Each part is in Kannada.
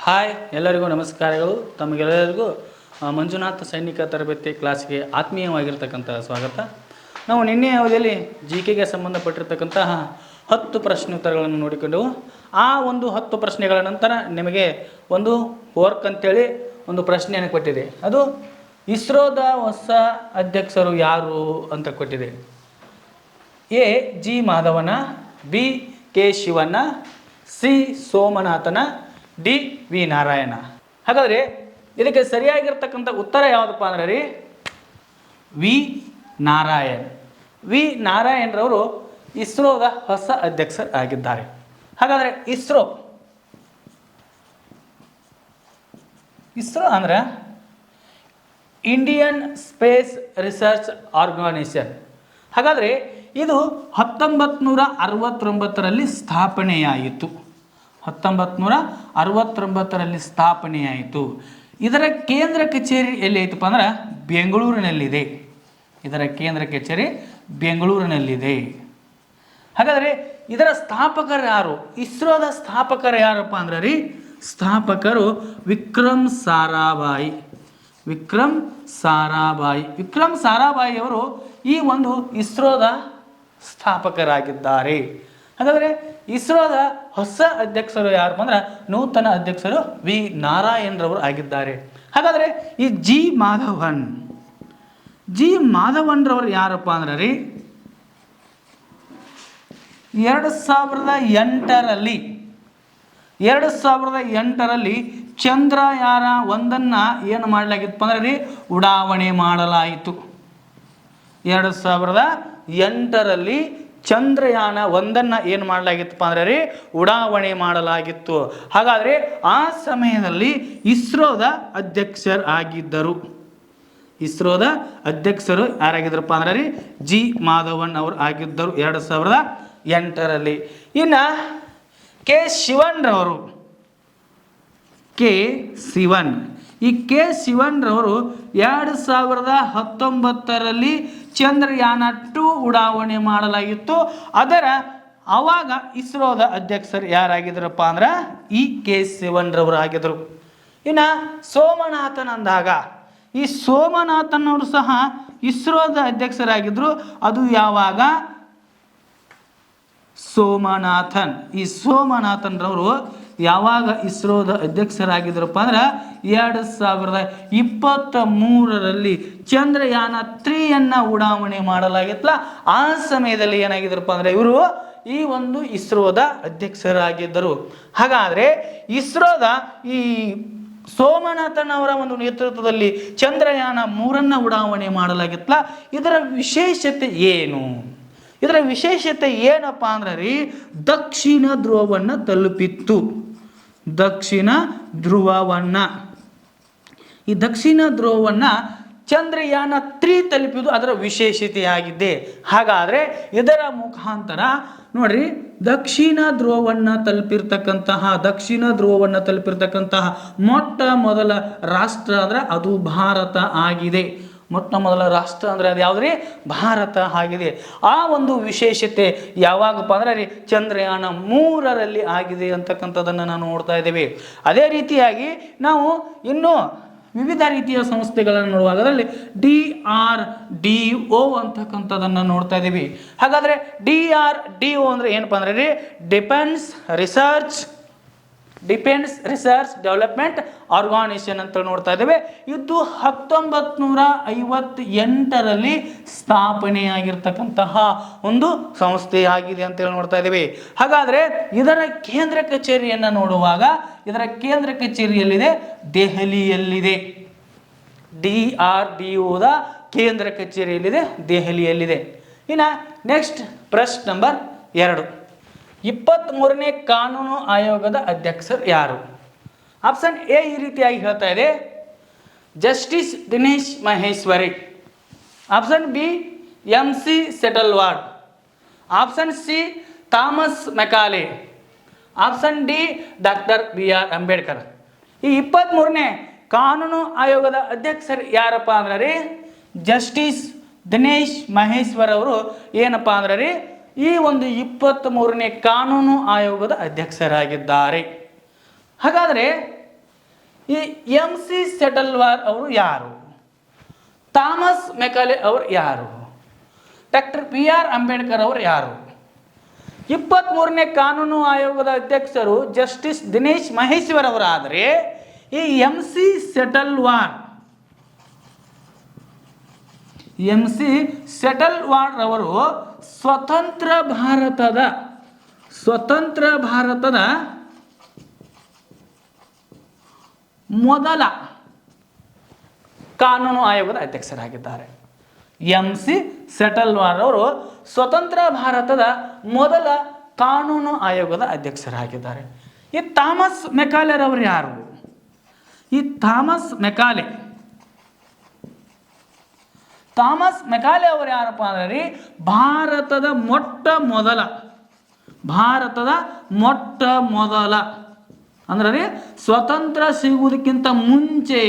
ಹಾಯ್ ಎಲ್ಲರಿಗೂ ನಮಸ್ಕಾರಗಳು. ತಮಗೆಲ್ಲರಿಗೂ ಮಂಜುನಾಥ ಸೈನಿಕ ತರಬೇತಿ ಕ್ಲಾಸ್ಗೆ ಆತ್ಮೀಯವಾಗಿರ್ತಕ್ಕಂಥ ಸ್ವಾಗತ. ನಾವು ನಿನ್ನೆ ಅವಧಿಯಲ್ಲಿ GKಗೆ ಸಂಬಂಧಪಟ್ಟಿರ್ತಕ್ಕಂತಹ 10 ಪ್ರಶ್ನೋತ್ತರಗಳನ್ನು ನೋಡಿಕೊಂಡೆವು. ಆ ಒಂದು 10 ಪ್ರಶ್ನೆಗಳ ನಂತರ ನಿಮಗೆ ಒಂದು ವರ್ಕ್ ಅಂತೇಳಿ ಒಂದು ಪ್ರಶ್ನೆಯನ್ನು ಕೊಟ್ಟಿದೆ. ಅದು ಇಸ್ರೋದ ಹೊಸ ಅಧ್ಯಕ್ಷರು ಯಾರು ಅಂತ ಕೊಟ್ಟಿದೆ. A G Madhavan, B K Shivanna, C Somanathan, D V Narayana. ಹಾಗಾದರೆ ಇದಕ್ಕೆ ಸರಿಯಾಗಿರ್ತಕ್ಕಂಥ ಉತ್ತರ ಯಾವುದಪ್ಪ ಅಂದ್ರೆ ರೀ ವಿ ನಾರಾಯಣ್. ವಿ ನಾರಾಯಣರವರು ಇಸ್ರೋದ ಹೊಸ ಅಧ್ಯಕ್ಷರು ಆಗಿದ್ದಾರೆ. ಹಾಗಾದರೆ ಇಸ್ರೋ ಅಂದ್ರೆ ಇಂಡಿಯನ್ ಸ್ಪೇಸ್ ರಿಸರ್ಚ್ ಆರ್ಗನೈಸೇಷನ್. ಹಾಗಾದರೆ ಇದು 1969ರಲ್ಲಿ ಸ್ಥಾಪನೆಯಾಯಿತು. 1969ರಲ್ಲಿ ಸ್ಥಾಪನೆಯಾಯಿತು. ಇದರ ಕೇಂದ್ರ ಕಚೇರಿ ಎಲ್ಲಿ ಐತಪ್ಪ ಅಂದ್ರೆ ಬೆಂಗಳೂರಿನಲ್ಲಿದೆ. ಇದರ ಕೇಂದ್ರ ಕಚೇರಿ ಬೆಂಗಳೂರಿನಲ್ಲಿದೆ. ಹಾಗಾದರೆ ಇದರ ಸ್ಥಾಪಕರು ಯಾರು? ಇಸ್ರೋದ ಸ್ಥಾಪಕರು ಯಾರಪ್ಪ ಅಂದ್ರೆ ರೀ ಸ್ಥಾಪಕರು ವಿಕ್ರಮ್ ಸಾರಾಭಾಯಿ. ವಿಕ್ರಮ್ ಸಾರಾಭಾಯಿ ಅವರು ಈ ಒಂದು ಇಸ್ರೋದ ಸ್ಥಾಪಕರಾಗಿದ್ದಾರೆ. ಹಾಗಾದರೆ ಇಸ್ರೋದ ಹೊಸ ಅಧ್ಯಕ್ಷರು ಯಾರಪ್ಪ ಅಂದ್ರೆ ನೂತನ ಅಧ್ಯಕ್ಷರು ವಿ ನಾರಾಯಣರವರು ಆಗಿದ್ದಾರೆ. ಹಾಗಾದರೆ ಈ ಜಿ ಮಾಧವನ್ರವರು ಯಾರಪ್ಪ ಅಂದ್ರೆ ರೀ 2008ರಲ್ಲಿ ಚಂದ್ರಯಾನ 1 ಏನು ಮಾಡಲಾಗಿತ್ತು ಅಂದ್ರೆ ರೀ ಉಡಾವಣೆ ಮಾಡಲಾಯಿತು. 2008ರಲ್ಲಿ ಚಂದ್ರಯಾನ 1 ಏನು ಮಾಡಲಾಗಿತ್ತಪ್ಪ ಅಂದ್ರೆ ರೀ ಉಡಾವಣೆ ಮಾಡಲಾಗಿತ್ತು. ಹಾಗಾದರೆ ಆ ಸಮಯದಲ್ಲಿ ಇಸ್ರೋದ ಅಧ್ಯಕ್ಷರು ಯಾರಾಗಿದ್ರಪ್ಪ ಅಂದ್ರೆ ರೀ ಜಿ ಮಾಧವನ್ ಅವರು ಆಗಿದ್ದರು 2008ರಲ್ಲಿ. ಇನ್ನು ಕೆ ಶಿವನ್ರವರು 2019ರಲ್ಲಿ ಚಂದ್ರಯಾನ 2 ಉಡಾವಣೆ ಮಾಡಲಾಗಿತ್ತು. ಅವಾಗ ಇಸ್ರೋದ ಅಧ್ಯಕ್ಷರು ಯಾರಾಗಿದ್ರಪ್ಪ ಅಂದ್ರೆ ಈ ಕೆ ಶಿವನ್ರವರು ಆಗಿದ್ರು. ಇನ್ನು ಸೋಮನಾಥನ್ ಅಂದಾಗ ಈ ಸೋಮನಾಥನ್ ಅವರು ಸಹ ಇಸ್ರೋದ ಅಧ್ಯಕ್ಷರಾಗಿದ್ರು. ಅದು ಯಾವಾಗ? ಸೋಮನಾಥನ್ರವರು ಯಾವಾಗ ಇಸ್ರೋದ ಅಧ್ಯಕ್ಷರಾಗಿದ್ರಪ್ಪ ಅಂದ್ರೆ 2023ರಲ್ಲಿ ಚಂದ್ರಯಾನ 3 ಉಡಾವಣೆ ಮಾಡಲಾಗಿತ್ತಲ್ಲ, ಆ ಸಮಯದಲ್ಲಿ ಏನಾಗಿದ್ರಪ್ಪ ಅಂದ್ರೆ ಇವರು ಈ ಒಂದು ಇಸ್ರೋದ ಅಧ್ಯಕ್ಷರಾಗಿದ್ದರು. ಹಾಗಾದರೆ ಇಸ್ರೋದ ಈ ಸೋಮನಾಥನ್ ಅವರ ಒಂದು ನೇತೃತ್ವದಲ್ಲಿ ಚಂದ್ರಯಾನ 3 ಉಡಾವಣೆ ಮಾಡಲಾಗಿತ್ತಲ್ಲ, ಇದರ ವಿಶೇಷತೆ ಏನು? ಇದರ ವಿಶೇಷತೆ ಏನಪ್ಪ ಅಂದ್ರೆ ರೀ ದಕ್ಷಿಣ ಧ್ರುವವನ್ನು ತಲುಪಿತ್ತು. ಈ ದಕ್ಷಿಣ ಧ್ರುವವನ್ನು ಚಂದ್ರಯಾನ 3 ತಲುಪಿದ್ದು ಅದರ ವಿಶೇಷತೆಯಾಗಿದೆ. ಹಾಗಾದರೆ ಇದರ ಮುಖಾಂತರ ನೋಡ್ರಿ ದಕ್ಷಿಣ ಧ್ರುವವನ್ನು ತಲುಪಿರ್ತಕ್ಕಂತಹ ಮೊಟ್ಟ ಮೊದಲ ರಾಷ್ಟ್ರ ಅಂದ್ರೆ ಅದು ಭಾರತ ಆಗಿದೆ. ಮೊಟ್ಟ ಮೊದಲ ರಾಷ್ಟ್ರ ಅಂದರೆ ಅದು ಯಾವುದ್ರಿ? ಭಾರತ ಆಗಿದೆ. ಆ ಒಂದು ವಿಶೇಷತೆ ಯಾವಾಗಪ್ಪ ಅಂದ್ರೆ ರೀ ಚಂದ್ರಯಾನ 3ರಲ್ಲಿ ಆಗಿದೆ ಅಂತಕ್ಕಂಥದ್ದನ್ನು ನಾವು ನೋಡ್ತಾ ಇದ್ದೇವೆ. ಅದೇ ರೀತಿಯಾಗಿ ನಾವು ಇನ್ನೂ ವಿವಿಧ ರೀತಿಯ ಸಂಸ್ಥೆಗಳನ್ನು ನೋಡುವಾಗ ಅದರಲ್ಲಿ DRDO ಅಂತಕ್ಕಂಥದ್ದನ್ನು ನೋಡ್ತಾ ಇದ್ದೀವಿ. ಹಾಗಾದರೆ DRDO ಅಂದರೆ ಏನಪ್ಪ ಅಂದ್ರೆ ರೀ ಡಿಫೆನ್ಸ್ ರಿಸರ್ಚ್ ಡೆವಲಪ್ಮೆಂಟ್ ಆರ್ಗನೈಸೇಷನ್ ಅಂತ ನೋಡ್ತಾ ಇದ್ದೇವೆ. ಇದು 1958ರಲ್ಲಿ ಸ್ಥಾಪನೆಯಾಗಿರ್ತಕ್ಕಂತಹ ಒಂದು ಸಂಸ್ಥೆಯಾಗಿದೆ ಅಂತೇಳಿ ನೋಡ್ತಾ ಇದ್ದೇವೆ. ಹಾಗಾದರೆ ಇದರ ಕೇಂದ್ರ ಕಚೇರಿಯನ್ನು ನೋಡುವಾಗ ಇದರ ಕೇಂದ್ರ ಕಚೇರಿಯಲ್ಲಿದೆ, ದೆಹಲಿಯಲ್ಲಿದೆ. DRDOದ ಕೇಂದ್ರ ಕಚೇರಿಯಲ್ಲಿದೆ, ದೆಹಲಿಯಲ್ಲಿದೆ. ಇನ್ನು ನೆಕ್ಸ್ಟ್ ಪ್ರಶ್ನೆ ನಂಬರ್ 2, 23ನೇ ಕಾನೂನು ಆಯೋಗದ ಅಧ್ಯಕ್ಷರು ಯಾರು? ಆಪ್ಷನ್ ಎ ಈ ರೀತಿಯಾಗಿ ಹೇಳ್ತಾ ಇದೆ, justice Dinesh Maheshwari. Option B MC Setalvad. Option C Thomas Macaulay. Option D doctor BR Ambedkar. ಈ 23ನೇ ಕಾನೂನು ಆಯೋಗದ ಅಧ್ಯಕ್ಷರು ಯಾರಪ್ಪ ಅಂದ್ರೆ ರೀ ಜಸ್ಟಿಸ್ ದಿನೇಶ್ ಮಹೇಶ್ವರ್ ಅವರು ಏನಪ್ಪ ಅಂದ್ರೆ ರೀ ಈ ಒಂದು 23ನೇ ಕಾನೂನು ಆಯೋಗದ ಅಧ್ಯಕ್ಷರಾಗಿದ್ದಾರೆ. ಹಾಗಾದರೆ ಈ MC ಸೆಟಲ್ವಾರ್ ಅವರು ಯಾರು? ಥಾಮಸ್ ಮೆಕಾಲೆ ಅವರು ಯಾರು? ಡಾಕ್ಟರ್ BR ಅಂಬೇಡ್ಕರ್ ಅವರು ಯಾರು? 23ನೇ ಕಾನೂನು ಆಯೋಗದ ಅಧ್ಯಕ್ಷರು ಜಸ್ಟಿಸ್ ದಿನೇಶ್ ಮಹೇಶ್ವರ್ ಅವರಾದರೆ ಈ MC ಸೆಟಲ್ವಾರ್ ಅವರು ಸ್ವತಂತ್ರ ಭಾರತದ ಮೊದಲ ಕಾನೂನು ಆಯೋಗದ ಅಧ್ಯಕ್ಷರಾಗಿದ್ದಾರೆ. MC ಸೆಟಲ್ವಾರ್ ಅವರು ಸ್ವತಂತ್ರ ಭಾರತದ ಮೊದಲ ಕಾನೂನು ಆಯೋಗದ ಅಧ್ಯಕ್ಷರಾಗಿದ್ದಾರೆ. ಈ ಥಾಮಸ್ ಮೆಕಾಲೆರವರು ಯಾರು? ಈ ಥಾಮಸ್ ಮೆಕಾಲೆ ಅವರು ಯಾರಪ್ಪ ಅಂದ್ರೆ ಭಾರತದ ಮೊಟ್ಟ ಮೊದಲ ಅಂದ್ರೆ ಸ್ವತಂತ್ರ ಸಿಗುವುದಕ್ಕಿಂತ ಮುಂಚೆ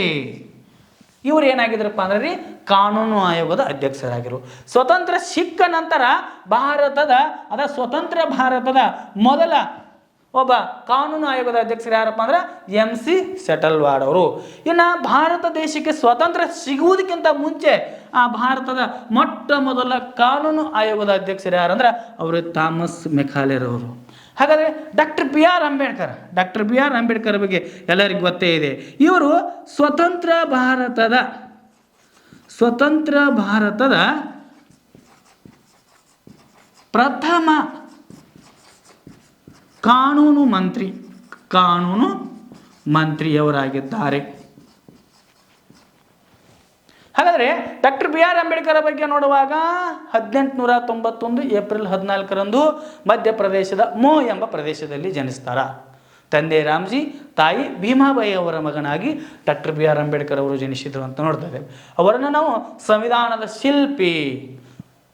ಇವರು ಏನಾಗಿದ್ರಪ್ಪ ಅಂದ್ರೆ ಕಾನೂನು ಆಯೋಗದ ಅಧ್ಯಕ್ಷರಾಗಿರು. ಸ್ವತಂತ್ರ ಸಿಕ್ಕ ನಂತರ ಸ್ವತಂತ್ರ ಭಾರತದ ಮೊದಲ ಒಬ್ಬ ಕಾನೂನು ಆಯೋಗದ ಅಧ್ಯಕ್ಷರು ಯಾರಪ್ಪ ಅಂದ್ರೆ MC ಸೆಟಲ್ವಾರ್ ಅವರು. ಇನ್ನು ಭಾರತ ದೇಶಕ್ಕೆ ಸ್ವಾತಂತ್ರ್ಯ ಸಿಗುವುದಕ್ಕಿಂತ ಮುಂಚೆ ಆ ಭಾರತದ ಮೊಟ್ಟ ಮೊದಲ ಕಾನೂನು ಆಯೋಗದ ಅಧ್ಯಕ್ಷರು ಯಾರಂದ್ರೆ ಅವರು ಥಾಮಸ್ ಮೆಕಾಲೆರವರು. ಹಾಗಾದರೆ ಡಾಕ್ಟರ್ BR ಅಂಬೇಡ್ಕರ್ ಬಗ್ಗೆ ಎಲ್ಲರಿಗೂ ಗೊತ್ತೇ ಇದೆ. ಇವರು ಸ್ವತಂತ್ರ ಭಾರತದ ಪ್ರಥಮ ಕಾನೂನು ಮಂತ್ರಿಯವರಾಗಿದ್ದಾರೆ. ಹಾಗಾದರೆ ಡಾಕ್ಟರ್ BR ಅಂಬೇಡ್ಕರ್ ಬಗ್ಗೆ ನೋಡುವಾಗ 1891 ಏಪ್ರಿಲ್ 14ರಂದು ಮಧ್ಯಪ್ರದೇಶದ ಮೋ ಎಂಬ ಪ್ರದೇಶದಲ್ಲಿ ಜನಿಸ್ತಾರ. ತಂದೆ ರಾಮ್ಜಿ, ತಾಯಿ ಭೀಮಾಬಾಯಿ ಅವರ ಮಗನಾಗಿ ಡಾಕ್ಟರ್ BR ಅಂಬೇಡ್ಕರ್ ಅವರು ಜನಿಸಿದರು ಅಂತ ನೋಡ್ತಾ ಇದ್ದೇವೆ. ಅವರನ್ನು ನಾವು ಸಂವಿಧಾನದ ಶಿಲ್ಪಿ,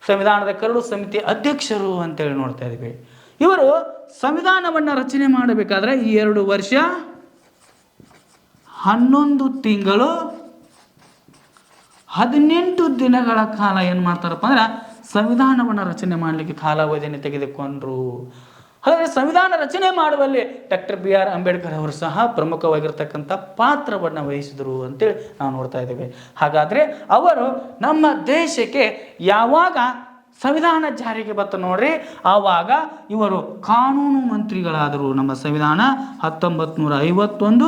ಸಂವಿಧಾನದ ಕರಡು ಸಮಿತಿ ಅಧ್ಯಕ್ಷರು ಅಂತೇಳಿ ನೋಡ್ತಾ ಇದ್ದೀವಿ. ಇವರು ಸಂವಿಧಾನವನ್ನು ರಚನೆ ಮಾಡಬೇಕಾದ್ರೆ 2 ವರ್ಷ 11 ತಿಂಗಳು 18 ದಿನಗಳ ಕಾಲ ಏನು ಮಾಡ್ತಾರಪ್ಪ ಅಂದ್ರೆ ಸಂವಿಧಾನವನ್ನು ರಚನೆ ಮಾಡಲಿಕ್ಕೆ ಕಾಲಾವಧಿಯನ್ನು ತೆಗೆದುಕೊಂಡ್ರು. ಹಾಗಾದರೆ ಸಂವಿಧಾನ ರಚನೆ ಮಾಡುವಲ್ಲಿ ಡಾಕ್ಟರ್ BR ಅಂಬೇಡ್ಕರ್ ಅವರು ಸಹ ಪ್ರಮುಖವಾಗಿರ್ತಕ್ಕಂಥ ಪಾತ್ರವನ್ನು ವಹಿಸಿದರು ಅಂತೇಳಿ ನಾವು ನೋಡ್ತಾ ಇದ್ದೇವೆ. ಹಾಗಾದರೆ ಅವರು ನಮ್ಮ ದೇಶಕ್ಕೆ ಯಾವಾಗ ಸಂವಿಧಾನ ಜಾರಿಗೆ ಬಂತು ನೋಡ್ರಿ, ಆವಾಗ ಇವರು ಕಾನೂನು ಮಂತ್ರಿಗಳಾದರು. ನಮ್ಮ ಸಂವಿಧಾನ 1951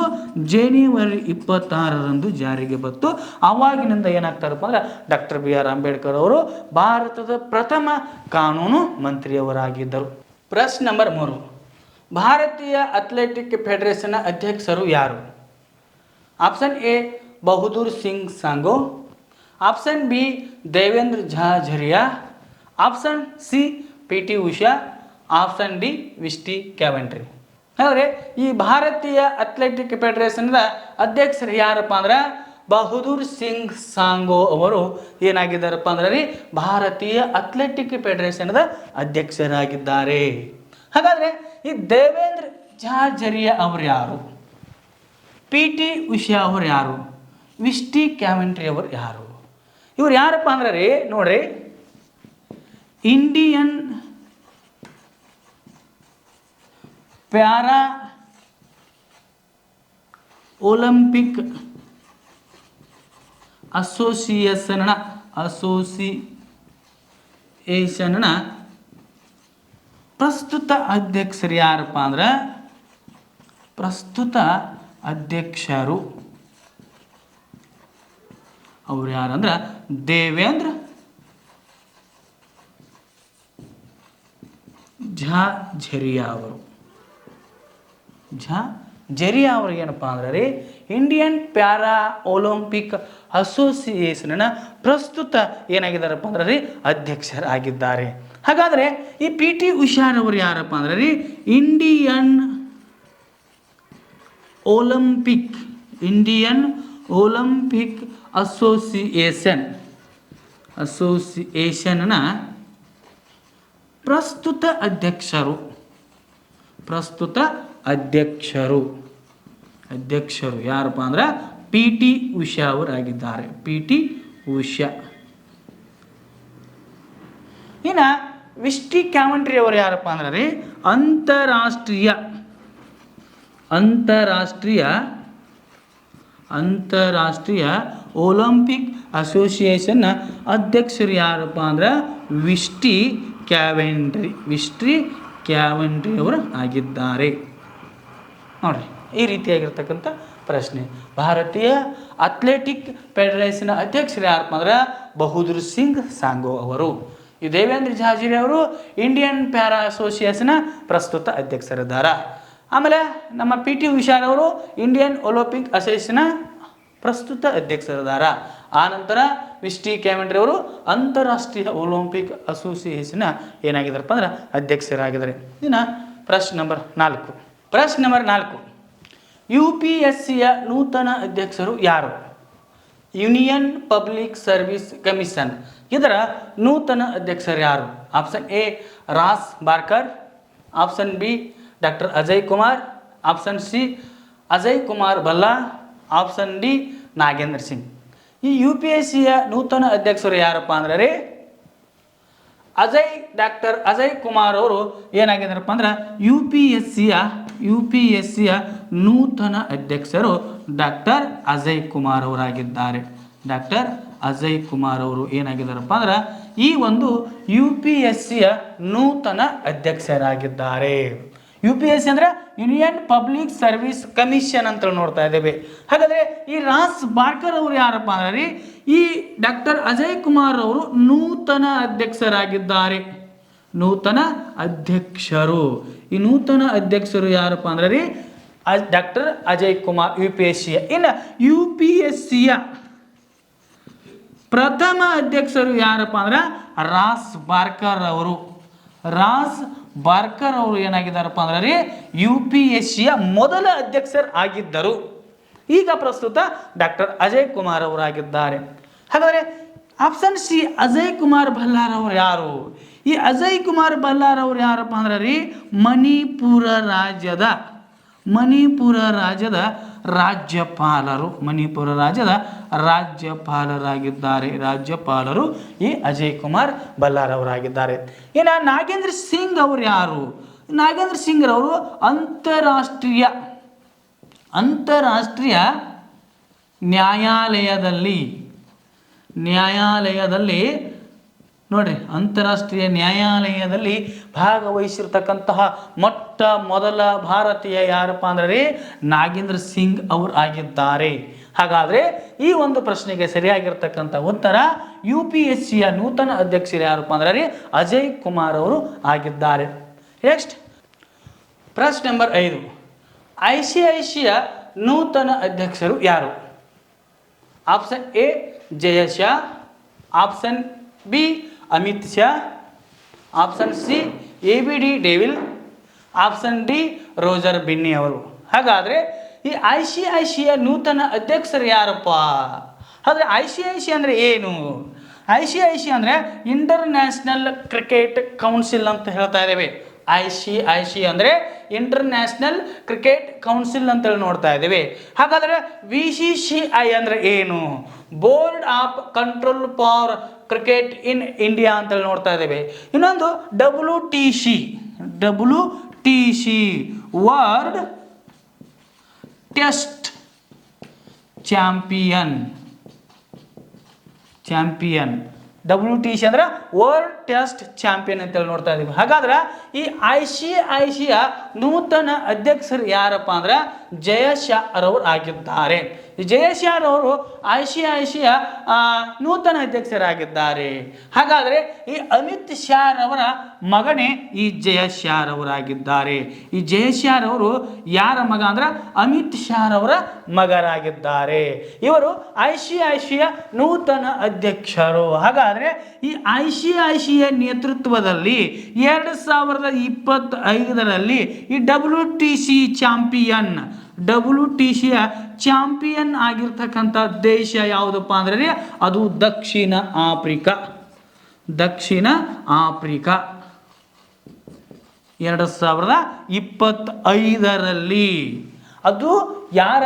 ಜನವರಿ 26ರಂದು ಜಾರಿಗೆ ಬಂತು. ಆವಾಗಿನಿಂದ ಏನಾಗ್ತಾರಪ್ಪ ಅಂದ್ರೆ ಡಾಕ್ಟರ್ BR ಅಂಬೇಡ್ಕರ್ ಅವರು ಭಾರತದ ಪ್ರಥಮ ಕಾನೂನು ಮಂತ್ರಿಯವರಾಗಿದ್ದರು. ಪ್ರಶ್ನೆ ನಂಬರ್ 3, ಭಾರತೀಯ ಅಥ್ಲೆಟಿಕ್ ಫೆಡರೇಷನ್ ಅಧ್ಯಕ್ಷರು ಯಾರು? Option A Bahadur Singh Sango, option B Devendra Jhajharia, option C PT Usha, option D Kirsty Coventry. ಹಾಗಾದರೆ ಈ ಭಾರತೀಯ ಅಥ್ಲೆಟಿಕ್ ಫೆಡರೇಷನ್ದ ಅಧ್ಯಕ್ಷರು ಯಾರಪ್ಪ ಅಂದ್ರೆ ಬಹದ್ದೂರ್ ಸಿಂಗ್ ಸಾಂಗೋ ಅವರು ಏನಾಗಿದ್ದಾರಪ್ಪ ಅಂದ್ರೆ ರೀ ಭಾರತೀಯ ಅಥ್ಲೆಟಿಕ್ ಫೆಡರೇಷನ್ದ ಅಧ್ಯಕ್ಷರಾಗಿದ್ದಾರೆ. ಹಾಗಾದರೆ ಈ ದೇವೇಂದ್ರ ಝಾಝರಿಯಾ ಅವರು ಯಾರು? PT ಉಷಾ ಅವರು ಯಾರು? ವಿಸ್ಟಿ ಕ್ಯಾವೆಂಟ್ರಿ ಅವರು ಯಾರು? ಇವರು ಯಾರಪ್ಪ ಅಂದ್ರೆ ರೀ ನೋಡ್ರಿ, ಇಂಡಿಯನ್ ಪ್ಯಾರಾ ಒಲಿಂಪಿಕ್ ಅಸೋಸಿಯೇಷನ್ನ ಪ್ರಸ್ತುತ ಅಧ್ಯಕ್ಷರು ಯಾರಪ್ಪ ಅಂದ್ರೆ ಅವ್ರು ಯಾರಂದ್ರೆ ದೇವೇಂದ್ರ ಝಾಝರಿಯಾ ಅವರು ಏನಪ್ಪ ಅಂದ್ರೆ ರೀ ಇಂಡಿಯನ್ ಪ್ಯಾರಾ ಒಲಿಂಪಿಕ್ ಅಸೋಸಿಯೇಷನ್ನ ಪ್ರಸ್ತುತ ಏನಾಗಿದ್ದಾರಪ್ಪ ಅಂದ್ರೆ ರೀ ಅಧ್ಯಕ್ಷರಾಗಿದ್ದಾರೆ. ಹಾಗಾದರೆ ಈ PT ಉಷಾರವರು ಯಾರಪ್ಪ ಅಂದ್ರೆ ರೀ ಇಂಡಿಯನ್ ಒಲಿಂಪಿಕ್ ಅಸೋಸಿಯೇಷನ್ನ ಪ್ರಸ್ತುತ ಅಧ್ಯಕ್ಷರು ಯಾರಪ್ಪ ಅಂದ್ರೆ PT ಉಷಾ ಅವರಾಗಿದ್ದಾರೆ. PT ಉಷಾ. ಇನ್ನು ವಿಸ್ಟಿ ಕ್ಯಾವೆಂಟ್ರಿ ಅವರು ಯಾರಪ್ಪ ಅಂದ್ರೆ ರೀ ಅಂತಾರಾಷ್ಟ್ರೀಯ ಅಂತಾರಾಷ್ಟ್ರೀಯ ಒಲಿಂಪಿಕ್ ಅಸೋಸಿಯೇಷನ್ನ ಅಧ್ಯಕ್ಷರು ಯಾರಪ್ಪ ಅಂದ್ರೆ ವಿಸ್ಟಿ ಕ್ಯಾವೆಂಡ್ರಿ ಅವರು ಆಗಿದ್ದಾರೆ. ನೋಡಿರಿ, ಈ ರೀತಿಯಾಗಿರ್ತಕ್ಕಂಥ ಪ್ರಶ್ನೆ. ಭಾರತೀಯ ಅಥ್ಲೆಟಿಕ್ ಫೆಡರೇಷನ್ ಅಧ್ಯಕ್ಷರು ಯಾರಪ್ಪ ಅಂದ್ರೆ ಬಹದ್ದೂರ್ ಸಿಂಗ್ ಸಾಂಗೋ ಅವರು. ಈ ದೇವೇಂದ್ರ ಝಾಝ್ರಿ ಅವರು ಇಂಡಿಯನ್ ಪ್ಯಾರಾ ಅಸೋಸಿಯೇಷನ್ ಪ್ರಸ್ತುತ ಅಧ್ಯಕ್ಷರಿದ್ದಾರೆ. ಆಮೇಲೆ ನಮ್ಮ ಪಿ ಟಿ ಉಷಾ ಅವರು ಇಂಡಿಯನ್ ಒಲಿಂಪಿಕ್ ಅಸೋಸಿಯೇಷನ್ ಪ್ರಸ್ತುತ ಅಧ್ಯಕ್ಷರಿದ್ದಾರೆ. ಆನಂತರ ವಿಸ್ಟಿ ಕ್ಯಾವೆಂಡ್ರಿ ಅವರು ಅಂತಾರಾಷ್ಟ್ರೀಯ ಒಲಿಂಪಿಕ್ ಅಸೋಸಿಯೇಷನ್ ಏನಾಗಿದ್ದಾರಪ್ಪ ಅಂದ್ರೆ ಅಧ್ಯಕ್ಷರಾಗಿದ್ದಾರೆ. ಇನ್ನು ಪ್ರಶ್ನೆ ನಂಬರ್ 4. UPSCಯ ನೂತನ ಅಧ್ಯಕ್ಷರು ಯಾರು? ಯೂನಿಯನ್ ಪಬ್ಲಿಕ್ ಸರ್ವಿಸ್ ಕಮಿಷನ್ ಇದರ ನೂತನ ಅಧ್ಯಕ್ಷರು ಯಾರು? Option A Ross Barker, option B doctor Ajay Kumar, option C Ajay Kumar Bhalla, option D Nagendra Singh. ಈ UPSCಯ ನೂತನ ಅಧ್ಯಕ್ಷರು ಯಾರಪ್ಪ ಅಂದ್ರೆ ರೀ ಡಾಕ್ಟರ್ ಅಜಯ್ ಕುಮಾರ್ ಅವರು ಏನಾಗಿದ್ದಾರಪ್ಪ ಅಂದ್ರೆ UPSCಯ ನೂತನ ಅಧ್ಯಕ್ಷರು ಡಾಕ್ಟರ್ ಅಜಯ್ ಕುಮಾರ್ ಅವರಾಗಿದ್ದಾರೆ. ಡಾಕ್ಟರ್ ಅಜಯ್ ಕುಮಾರ್ ಅವರು ಏನಾಗಿದ್ದಾರಪ್ಪ ಅಂದ್ರೆ ಈ ಒಂದು UPSCಯ ನೂತನ ಅಧ್ಯಕ್ಷರಾಗಿದ್ದಾರೆ. UPSC ಅಂದ್ರೆ ಯೂನಿಯನ್ ಪಬ್ಲಿಕ್ ಸರ್ವಿಸ್ ಕಮಿಷನ್ ಅಂತ ನೋಡ್ತಾ ಇದ್ದೇವೆ. ಹಾಗಾದರೆ ಈ ರಾಸ್ ಬಾರ್ಕರ್ ಅವರು ಯಾರಪ್ಪ ಅಂದ್ರೆ ಈ ಡಾಕ್ಟರ್ ಅಜಯ್ ಕುಮಾರ್ ಅವರು ನೂತನ ಅಧ್ಯಕ್ಷರಾಗಿದ್ದಾರೆ. ನೂತನ ಅಧ್ಯಕ್ಷರು. ಈ ನೂತನ ಅಧ್ಯಕ್ಷರು ಯಾರಪ್ಪ ಅಂದ್ರೆ ಡಾಕ್ಟರ್ ಅಜಯ್ ಕುಮಾರ್ UPSCಯ. ಇನ್ನು UPSCಯ ಪ್ರಥಮ ಅಧ್ಯಕ್ಷರು ಯಾರಪ್ಪ ಅಂದ್ರೆ ರಾಸ್ ಬಾರ್ಕರ್ ಅವರು. ರಾಸ್ ಬಾರ್ಕರ್ ಅವರು ಏನಾಗಿದ್ದಾರಪ್ಪ ಅಂದ್ರೆ UPSCಯ ಮೊದಲ ಅಧ್ಯಕ್ಷರು ಆಗಿದ್ದರು. ಈಗ ಪ್ರಸ್ತುತ ಡಾಕ್ಟರ್ ಅಜಯ್ ಕುಮಾರ್ ಅವರಾಗಿದ್ದಾರೆ. ಹಾಗಾದರೆ ಆಪ್ಷನ್ ಸಿ ಅಜಯ್ ಕುಮಾರ್ ಭಲ್ಲಾರ್ ಅವರು ಯಾರು? ಈ ಅಜಯ್ ಕುಮಾರ್ ಭಲ್ಲಾರ್ ಅವರು ಯಾರಪ್ಪ ಅಂದ್ರೆ ಮಣಿಪುರ ರಾಜ್ಯದ ರಾಜ್ಯಪಾಲರು. ಮಣಿಪುರ ರಾಜ್ಯದ ರಾಜ್ಯಪಾಲರಾಗಿದ್ದಾರೆ. ರಾಜ್ಯಪಾಲರು ಈ ಅಜಯ್ ಕುಮಾರ್ ಭಲ್ಲಾರ್ ಅವರಾಗಿದ್ದಾರೆ. ಇನ್ನು ನಾಗೇಂದ್ರ ಸಿಂಗ್ ಅವರು ಯಾರು? ನಾಗೇಂದ್ರ ಸಿಂಗ್ ರವರು ಅಂತಾರಾಷ್ಟ್ರೀಯ ನ್ಯಾಯಾಲಯದಲ್ಲಿ ನೋಡ್ರಿ, ಅಂತಾರಾಷ್ಟ್ರೀಯ ನ್ಯಾಯಾಲಯದಲ್ಲಿ ಭಾಗವಹಿಸಿರ್ತಕ್ಕಂತಹ ಮೊಟ್ಟ ಮೊದಲ ಭಾರತೀಯ ಯಾರಪ್ಪ ಅಂದ್ರೆ ನಾಗೇಂದ್ರ ಸಿಂಗ್ ಅವರು ಆಗಿದ್ದಾರೆ. ಹಾಗಾದರೆ ಈ ಒಂದು ಪ್ರಶ್ನೆಗೆ ಸರಿಯಾಗಿರ್ತಕ್ಕಂಥ ಉತ್ತರ UPSCಯ ನೂತನ ಅಧ್ಯಕ್ಷರು ಯಾರಪ್ಪ ಅಂದ್ರೆ ಅಜಯ್ ಕುಮಾರ್ ಅವರು ಆಗಿದ್ದಾರೆ. ನೆಕ್ಸ್ಟ್ ಪ್ರಶ್ನೆ ನಂಬರ್ 5. ICICಯ ನೂತನ ಅಧ್ಯಕ್ಷರು ಯಾರು? Option A Jaya Shah, option B Amit Shah, option C ABD devil, option D Roger Binny ಅವರು. ಹಾಗಾದರೆ ಈ ICICಯ ನೂತನ ಅಧ್ಯಕ್ಷರು ಯಾರಪ್ಪ? ಆದರೆ ICIC ಅಂದರೆ ಏನು? ICIC ಅಂದರೆ ಇಂಟರ್ನ್ಯಾಷನಲ್ ಕ್ರಿಕೆಟ್ ಕೌನ್ಸಿಲ್ ಅಂತ ಹೇಳ್ತಾ ಇದ್ದೇವೆ. ICIC ಅಂದರೆ ಇಂಟರ್ನ್ಯಾಷನಲ್ ಕ್ರಿಕೆಟ್ ಕೌನ್ಸಿಲ್ ಅಂತೇಳಿ ನೋಡ್ತಾ ಇದ್ದೇವೆ. ಹಾಗಾದರೆ BCCI ಅಂದರೆ ಏನು? Board of control for cricket in India ಅಂತೇಳಿ ನೋಡ್ತಾ ಇದ್ದೇವೆ. ಇನ್ನೊಂದು WTC world test champion. WTC ಅಂದ್ರೆ ವರ್ಲ್ಡ್ ಟೆಸ್ಟ್ ಚಾಂಪಿಯನ್ ಅಂತೇಳಿ ನೋಡ್ತಾ ಇದ್ದೀವಿ. ಹಾಗಾದ್ರೆ ಈ ICICಯ ನೂತನ ಅಧ್ಯಕ್ಷರು ಯಾರಪ್ಪ ಅಂದ್ರೆ ಜಯ ಶಾ ರವರು ಆಗಿದ್ದಾರೆ. ಈ ಜಯ ಶಾ ರವರು ICICಯ ನೂತನ ಅಧ್ಯಕ್ಷರಾಗಿದ್ದಾರೆ. ಹಾಗಾದರೆ ಈ ಅಮಿತ್ ಶಾ ರವರ ಮಗನೇ ಈ ಜಯ ಶಾ ರವರಾಗಿದ್ದಾರೆ. ಈ ಜಯ ಶಾ ರವರು ಯಾರ ಮಗ ಅಂದ್ರೆ ಅಮಿತ್ ಶಾ ರವರ ಮಗರಾಗಿದ್ದಾರೆ. ಇವರು ICICಯ ನೂತನ ಅಧ್ಯಕ್ಷರು. ಹಾಗಾದರೆ ಈ ICICಯ ನೇತೃತ್ವದಲ್ಲಿ 2025ರಲ್ಲಿ ಈ WTCಯ ಚಾಂಪಿಯನ್ ಆಗಿರ್ತಕ್ಕಂಥ ದೇಶ ಯಾವುದಪ್ಪ ಅಂದ್ರೆ ಅದು ದಕ್ಷಿಣ ಆಫ್ರಿಕಾ. 2025ರಲ್ಲಿ ಅದು ಯಾರ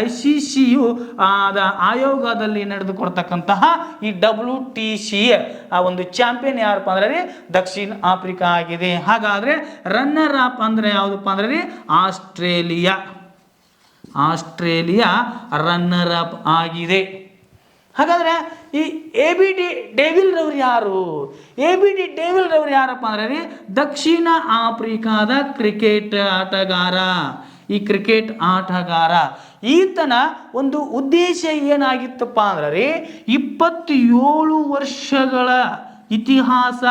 ICCಯು ಆಯೋಗದಲ್ಲಿ ನಡೆದುಕೊಡ್ತಕ್ಕಂತಹ ಈ WTCಯ ಒಂದು ಚಾಂಪಿಯನ್ ಯಾರಪ್ಪ ಅಂದ್ರೆ ದಕ್ಷಿಣ ಆಫ್ರಿಕಾ ಆಗಿದೆ. ಹಾಗಾದರೆ ರನ್ನರ್ ಅಪ್ ಅಂದರೆ ಯಾವುದಪ್ಪ ಅಂದ್ರೆ ಆಸ್ಟ್ರೇಲಿಯಾ. ಆಸ್ಟ್ರೇಲಿಯಾ ರನ್ನರ್ ಅಪ್ ಆಗಿದೆ. ಹಾಗಾದರೆ ಈ ಎ ಬಿ ಡಿ ಡೇವಿಲ್ ರವರು ಯಾರು? ಎ ಬಿ ಡಿ ಡೇವಿಲ್ ರವರು ಯಾರಪ್ಪ ಅಂದ್ರೆ ರೀ ದಕ್ಷಿಣ ಆಫ್ರಿಕಾದ ಕ್ರಿಕೆಟ್ ಆಟಗಾರ. ಈ ಕ್ರಿಕೆಟ್ ಆಟಗಾರ ಈತನ ಒಂದು ಉದ್ದೇಶ ಏನಾಗಿತ್ತಪ್ಪ ಅಂದ್ರೆ ರೀ 27 ವರ್ಷಗಳ ಇತಿಹಾಸ